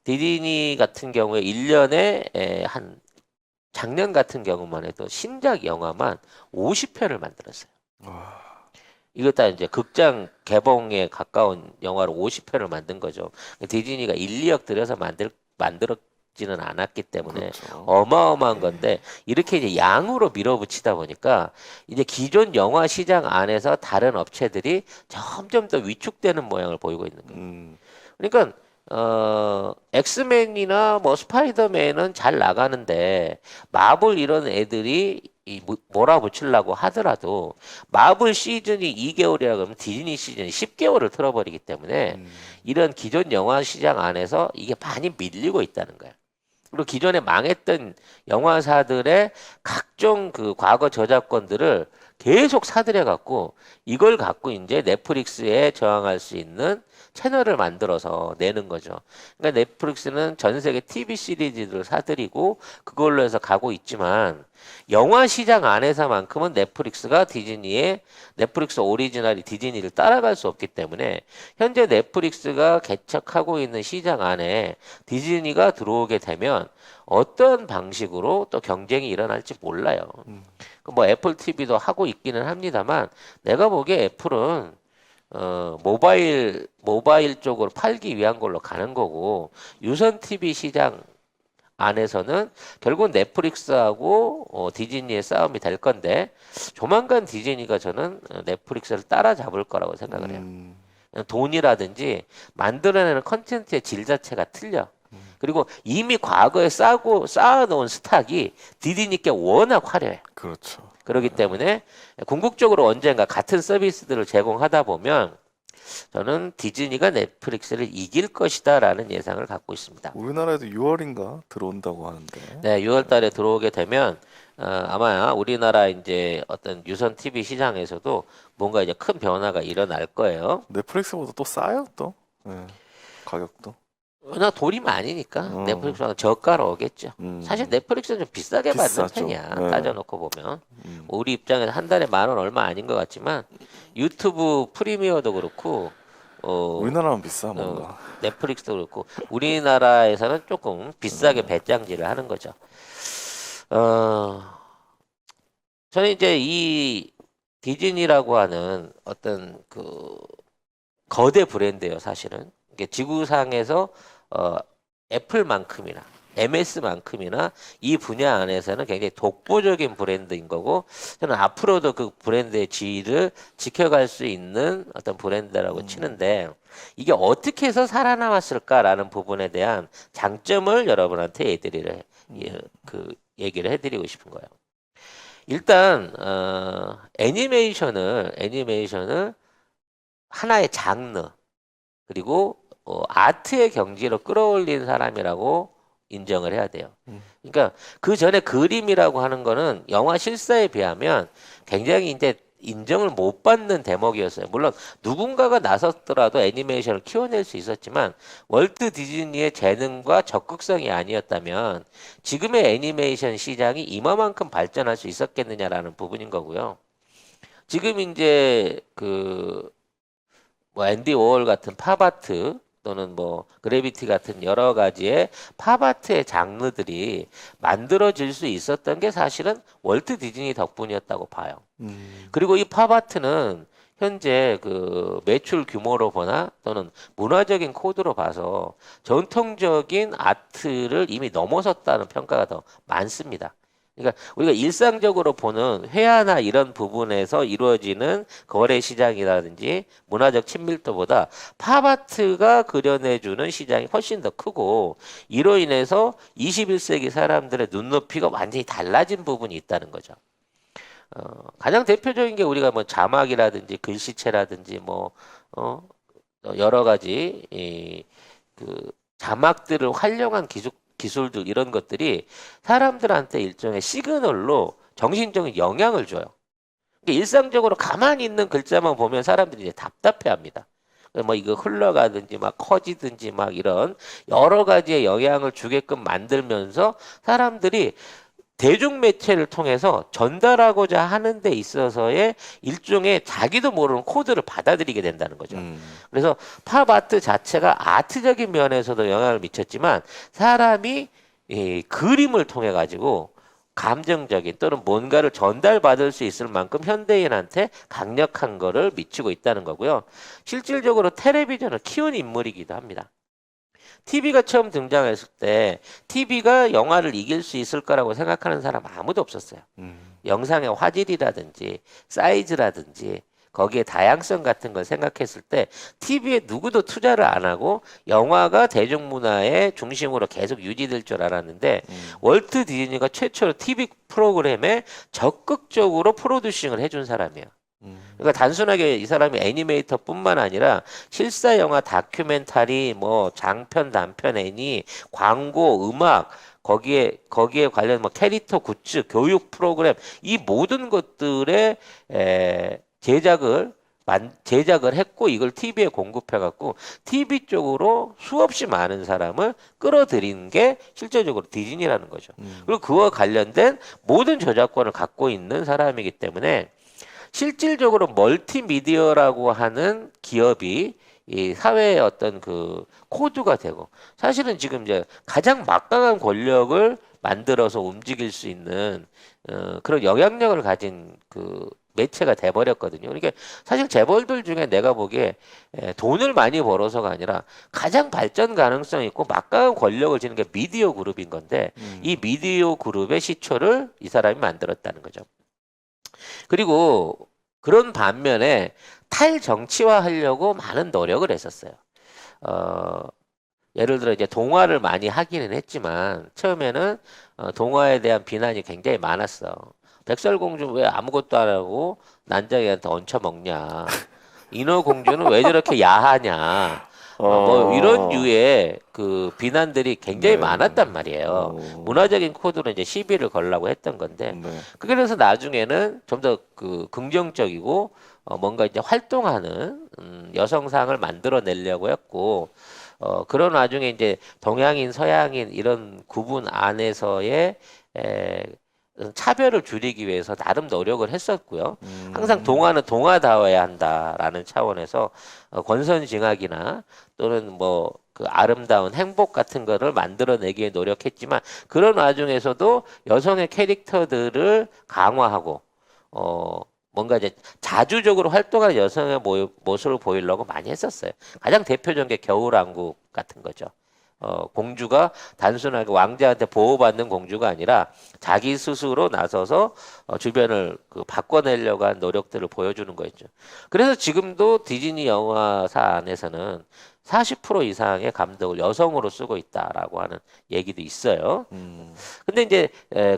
디즈니 같은 경우에 1년에 한 작년 같은 경우만 해도 신작 영화만 50회를 만들었어요. 이것 다 이제 극장 개봉에 가까운 영화로 50회를 만든 거죠. 디즈니가 1, 2억 들여서 만들었지는 않았기 때문에 그렇죠. 어마어마한 건데 이렇게 이제 양으로 밀어붙이다 보니까 이제 기존 영화 시장 안에서 다른 업체들이 점점 더 위축되는 모양을 보이고 있는 거예요. 그러니까 엑스맨이나 뭐 스파이더맨은 잘 나가는데 마블 이런 애들이 몰아붙이려고 하더라도 마블 시즌이 2개월이라 그러면 디즈니 시즌이 10개월을 틀어버리기 때문에 이런 기존 영화 시장 안에서 이게 많이 밀리고 있다는 거예요. 그리고 기존에 망했던 영화사들의 각종 그 과거 저작권들을 계속 사들여 갖고 이걸 갖고 이제 넷플릭스에 저항할 수 있는 채널을 만들어서 내는 거죠. 그러니까 넷플릭스는 전 세계 TV 시리즈들을 사들이고 그걸로 해서 가고 있지만 영화 시장 안에서만큼은 넷플릭스가 넷플릭스 오리지널이 디즈니를 따라갈 수 없기 때문에 현재 넷플릭스가 개척하고 있는 시장 안에 디즈니가 들어오게 되면 어떤 방식으로 또 경쟁이 일어날지 몰라요. 뭐 애플 TV도 하고 있기는 합니다만 내가 보기에 애플은 모바일 쪽으로 팔기 위한 걸로 가는 거고 유선 TV 시장 안에서는 결국 넷플릭스하고 디즈니의 싸움이 될 건데 조만간 디즈니가 저는 넷플릭스를 따라잡을 거라고 생각을 해요. 돈이라든지 만들어내는 컨텐츠의 질 자체가 틀려. 그리고 이미 과거에 쌓아놓은 스탁이 디즈니께 워낙 화려해. 그렇죠. 그렇기 때문에 궁극적으로 언젠가 같은 서비스들을 제공하다 보면 저는 디즈니가 넷플릭스를 이길 것이다라는 예상을 갖고 있습니다. 우리나라에도 6월인가 들어온다고 하는데. 네, 6월 달에 들어오게 되면 아마 우리나라 이제 어떤 유선 TV 시장에서도 뭔가 이제 큰 변화가 일어날 거예요. 넷플릭스보다 또 싸요 또. 네. 가격도. 워낙 돈이 많으니까 넷플릭스가 저가로 오겠죠. 사실 넷플릭스는 좀 비싸게 받는 비싸죠. 편이야. 네. 따져놓고 보면. 우리 입장에서 한 달에 10,000원 얼마 아닌 것 같지만 유튜브 프리미어도 그렇고 우리나라는 비싸 뭔가. 넷플릭스도 그렇고 우리나라에서는 조금 비싸게 배짱질을 하는 거죠. 저는 이제 이 디즈니라고 하는 어떤 그 거대 브랜드예요, 사실은. 이게 지구상에서 애플만큼이나 MS만큼이나 이 분야 안에서는 굉장히 독보적인 브랜드인 거고 저는 앞으로도 그 브랜드의 지위를 지켜갈 수 있는 어떤 브랜드라고 치는데 이게 어떻게 해서 살아남았을까라는 부분에 대한 장점을 여러분한테 얘기를 해드리고 싶은 거예요. 일단 애니메이션을 하나의 장르 그리고 아트의 경지로 끌어올린 사람이라고 인정을 해야 돼요. 그러니까 그 전에 그림이라고 하는 거는 영화 실사에 비하면 굉장히 이제 인정을 못 받는 대목이었어요. 물론 누군가가 나섰더라도 애니메이션을 키워낼 수 있었지만 월트 디즈니의 재능과 적극성이 아니었다면 지금의 애니메이션 시장이 이만큼 발전할 수 있었겠느냐라는 부분인 거고요. 지금 이제 그 뭐 앤디 워홀 같은 팝아트 또는 뭐 그래비티 같은 여러 가지의 팝아트의 장르들이 만들어질 수 있었던 게 사실은 월트 디즈니 덕분이었다고 봐요. 그리고 이 팝아트는 현재 그 매출 규모로 보나 또는 문화적인 코드로 봐서 전통적인 아트를 이미 넘어섰다는 평가가 더 많습니다. 그러니까 우리가 일상적으로 보는 회화나 이런 부분에서 이루어지는 거래 시장이라든지 문화적 친밀도보다 팝아트가 그려내주는 시장이 훨씬 더 크고 이로 인해서 21세기 사람들의 눈높이가 완전히 달라진 부분이 있다는 거죠. 가장 대표적인 게 우리가 뭐 자막이라든지 글씨체라든지 뭐 여러 가지 그 자막들을 활용한 기술들 이런 것들이 사람들한테 일종의 시그널로 정신적인 영향을 줘요. 그러니까 일상적으로 가만히 있는 글자만 보면 사람들이 이제 답답해합니다. 뭐 이거 흘러가든지 막 커지든지 막 이런 여러 가지의 영향을 주게끔 만들면서 사람들이 대중 매체를 통해서 전달하고자 하는 데 있어서의 일종의 자기도 모르는 코드를 받아들이게 된다는 거죠. 그래서 팝아트 자체가 아트적인 면에서도 영향을 미쳤지만 사람이 이 그림을 통해 가지고 감정적인 또는 뭔가를 전달받을 수 있을 만큼 현대인한테 강력한 거를 미치고 있다는 거고요. 실질적으로 텔레비전을 키운 인물이기도 합니다. TV가 처음 등장했을 때 TV가 영화를 이길 수 있을 거라고 생각하는 사람 아무도 없었어요. 영상의 화질이라든지 사이즈라든지 거기에 다양성 같은 걸 생각했을 때 TV에 누구도 투자를 안 하고 영화가 대중문화의 중심으로 계속 유지될 줄 알았는데 월트 디즈니가 최초로 TV 프로그램에 적극적으로 프로듀싱을 해준 사람이에요. 그러니까 단순하게 이 사람이 애니메이터뿐만 아니라 실사 영화, 다큐멘터리, 뭐 장편, 단편 애니, 광고, 음악 거기에 관련 뭐 캐릭터 굿즈, 교육 프로그램 이 모든 것들의 제작을 했고 이걸 TV에 공급해 갖고 TV 쪽으로 수없이 많은 사람을 끌어들인 게 실제적으로 디즈니라는 거죠. 그리고 그와 관련된 모든 저작권을 갖고 있는 사람이기 때문에 실질적으로 멀티미디어라고 하는 기업이 이 사회의 어떤 그 코드가 되고 사실은 지금 이제 가장 막강한 권력을 만들어서 움직일 수 있는 그런 영향력을 가진 그 매체가 돼버렸거든요. 그러니까 사실 재벌들 중에 내가 보기에 돈을 많이 벌어서가 아니라 가장 발전 가능성 있고 막강한 권력을 지닌 게 미디어 그룹인 건데 이 미디어 그룹의 시초를 이 사람이 만들었다는 거죠. 그리고 그런 반면에 탈정치화 하려고 많은 노력을 했었어요. 예를 들어 이제 동화를 많이 하기는 했지만 처음에는 동화에 대한 비난이 굉장히 많았어. 백설공주 왜 아무것도 안 하고 난장이한테 얹혀먹냐. 인어공주는 왜 저렇게 야하냐. 뭐 이런 류의 그 비난들이 굉장히 네. 많았단 말이에요. 문화적인 코드로 이제 시비를 걸라고 했던 건데 네. 그래서 나중에는 좀 더 그 긍정적이고 뭔가 이제 활동하는 여성상을 만들어내려고 했고 그런 와중에 이제 동양인, 서양인 이런 구분 안에서의 차별을 줄이기 위해서 나름 노력을 했었고요. 항상 동화는 동화다워야 한다라는 차원에서 권선징악이나 또는 뭐 그 아름다운 행복 같은 거를 만들어내기에 노력했지만 그런 와중에서도 여성의 캐릭터들을 강화하고 뭔가 이제 자주적으로 활동하는 여성의 모습을 보이려고 많이 했었어요. 가장 대표적인 게 겨울왕국 같은 거죠. 공주가 단순하게 왕자한테 보호받는 공주가 아니라 자기 스스로 나서서 주변을 그 바꿔내려고 한 노력들을 보여주는 거였죠. 그래서 지금도 디즈니 영화사 안에서는 40% 이상의 감독을 여성으로 쓰고 있다라고 하는 얘기도 있어요. 근데 이제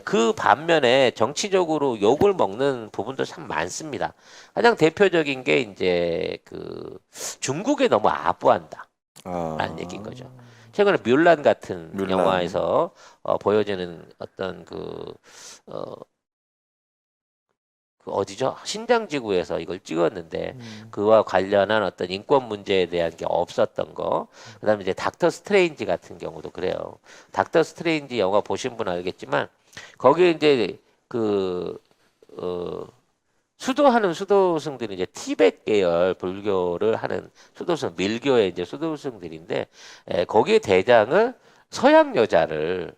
그 반면에 정치적으로 욕을 먹는 부분도 참 많습니다. 가장 대표적인 게 이제 그 중국에 너무 아부한다. 라는 얘기인 거죠. 최근에 뮬란 같은 영화에서 보여지는 어떤 그 어디죠? 신장지구에서 이걸 찍었는데 그와 관련한 어떤 인권 문제에 대한 게 없었던 거. 그다음에 이제 닥터 스트레인지 같은 경우도 그래요. 닥터 스트레인지 영화 보신 분 알겠지만 거기에 이제 그 수도하는 수도승들이 이제 티베트 계열 불교를 하는 수도승 밀교의 이제 수도승들인데 거기에 대장을 서양 여자를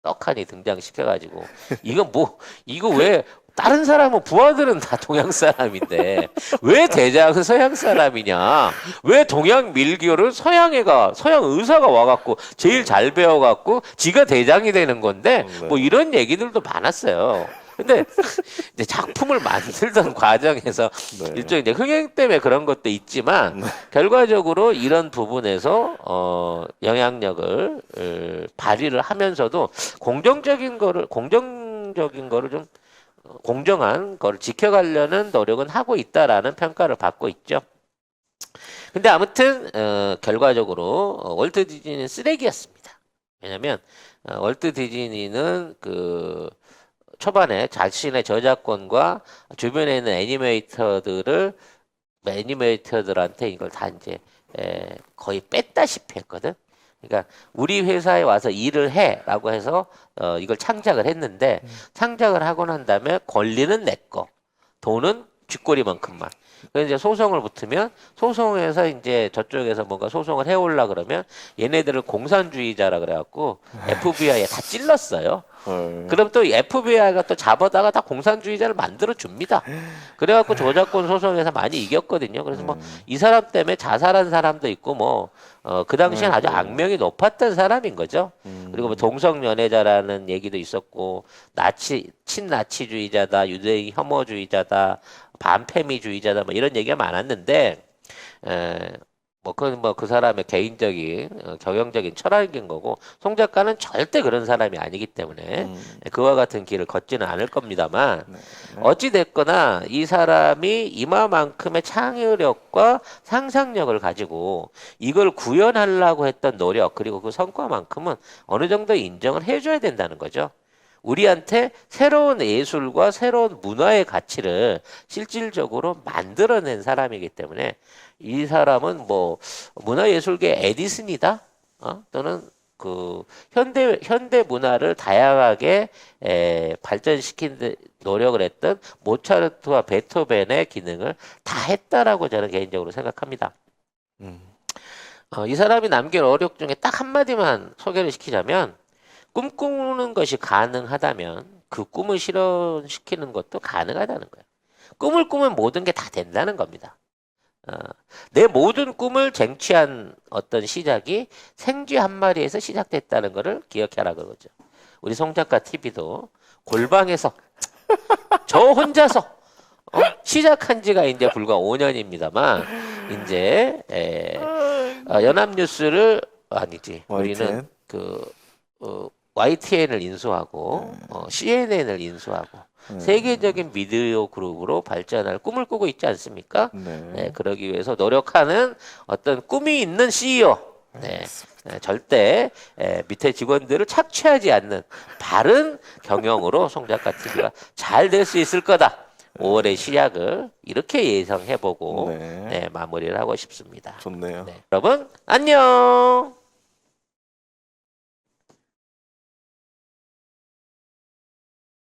떡하니 등장시켜가지고 이거 왜 다른 사람은 부하들은 다 동양 사람인데 왜 대장은 서양 사람이냐? 왜 동양 밀교를 서양 의사가 와갖고 제일 잘 배워갖고 지가 대장이 되는 건데 뭐 이런 얘기들도 많았어요. 근데 이제 작품을 만들던 과정에서 네. 일종의 이제 흥행 때문에 그런 것도 있지만 결과적으로 이런 부분에서 영향력을 발휘를 하면서도 공정적인 거를 좀 공정한 거를 지켜가려는 노력은 하고 있다라는 평가를 받고 있죠. 근데 아무튼 결과적으로 월트 디즈니는 쓰레기였습니다. 왜냐하면 월트 디즈니는 그 초반에 자신의 저작권과 주변에 있는 애니메이터들한테 이걸 다 이제 거의 뺐다시피 했거든. 그러니까 우리 회사에 와서 일을 해라고 해서 이걸 창작을 했는데 창작을 하고 난 다음에 권리는 내 거, 돈은 쥐꼬리만큼만. 그래서 이제 소송을 붙으면 소송에서 이제 저쪽에서 뭔가 소송을 해올라 그러면 얘네들을 공산주의자라 그래갖고 FBI에 다 찔렀어요. 그럼 또 FBI가 또 잡아다가 다 공산주의자를 만들어 줍니다. 그래갖고 저작권 소송에서 많이 이겼거든요. 그래서 뭐 이 사람 때문에 자살한 사람도 있고 뭐 그 당시엔 아주 악명이 높았던 사람인 거죠. 그리고 뭐 동성연애자라는 얘기도 있었고 친나치주의자다, 유대인 혐오주의자다, 반페미주의자다 뭐 이런 얘기가 많았는데 그건 그 사람의 개인적인 경영적인 철학인 거고 송 작가는 절대 그런 사람이 아니기 때문에 그와 같은 길을 걷지는 않을 겁니다만 어찌 됐거나 이 사람이 이마만큼의 창의력과 상상력을 가지고 이걸 구현하려고 했던 노력 그리고 그 성과만큼은 어느 정도 인정을 해줘야 된다는 거죠. 우리한테 새로운 예술과 새로운 문화의 가치를 실질적으로 만들어낸 사람이기 때문에 이 사람은 뭐 문화예술계 에디슨이다, 또는 그 현대 문화를 다양하게 발전시킨 노력을 했던 모차르트와 베토벤의 기능을 다 했다라고 저는 개인적으로 생각합니다. 이 사람이 남긴 어력 중에 딱 한마디만 소개를 시키자면 꿈꾸는 것이 가능하다면 그 꿈을 실현시키는 것도 가능하다는 거예요. 꿈을 꾸면 모든 게 다 된다는 겁니다. 내 모든 꿈을 쟁취한 어떤 시작이 생쥐 한 마리에서 시작됐다는 것을 기억해라 그러죠. 우리 송 작가 TV도 골방에서 저 혼자서 시작한 지가 이제 불과 5년입니다만 이제 연합뉴스를 아니지 우리는 YTN을 인수하고 CNN을 인수하고 세계적인 미디어 그룹으로 발전할 꿈을 꾸고 있지 않습니까? 네, 그러기 위해서 노력하는 어떤 꿈이 있는 CEO. 네, 절대 밑에 직원들을 착취하지 않는 바른 경영으로 송 작가 TV가 잘 될 수 있을 거다. 5월의 시작을 이렇게 예상해보고 마무리를 하고 싶습니다. 좋네요. 여러분 안녕.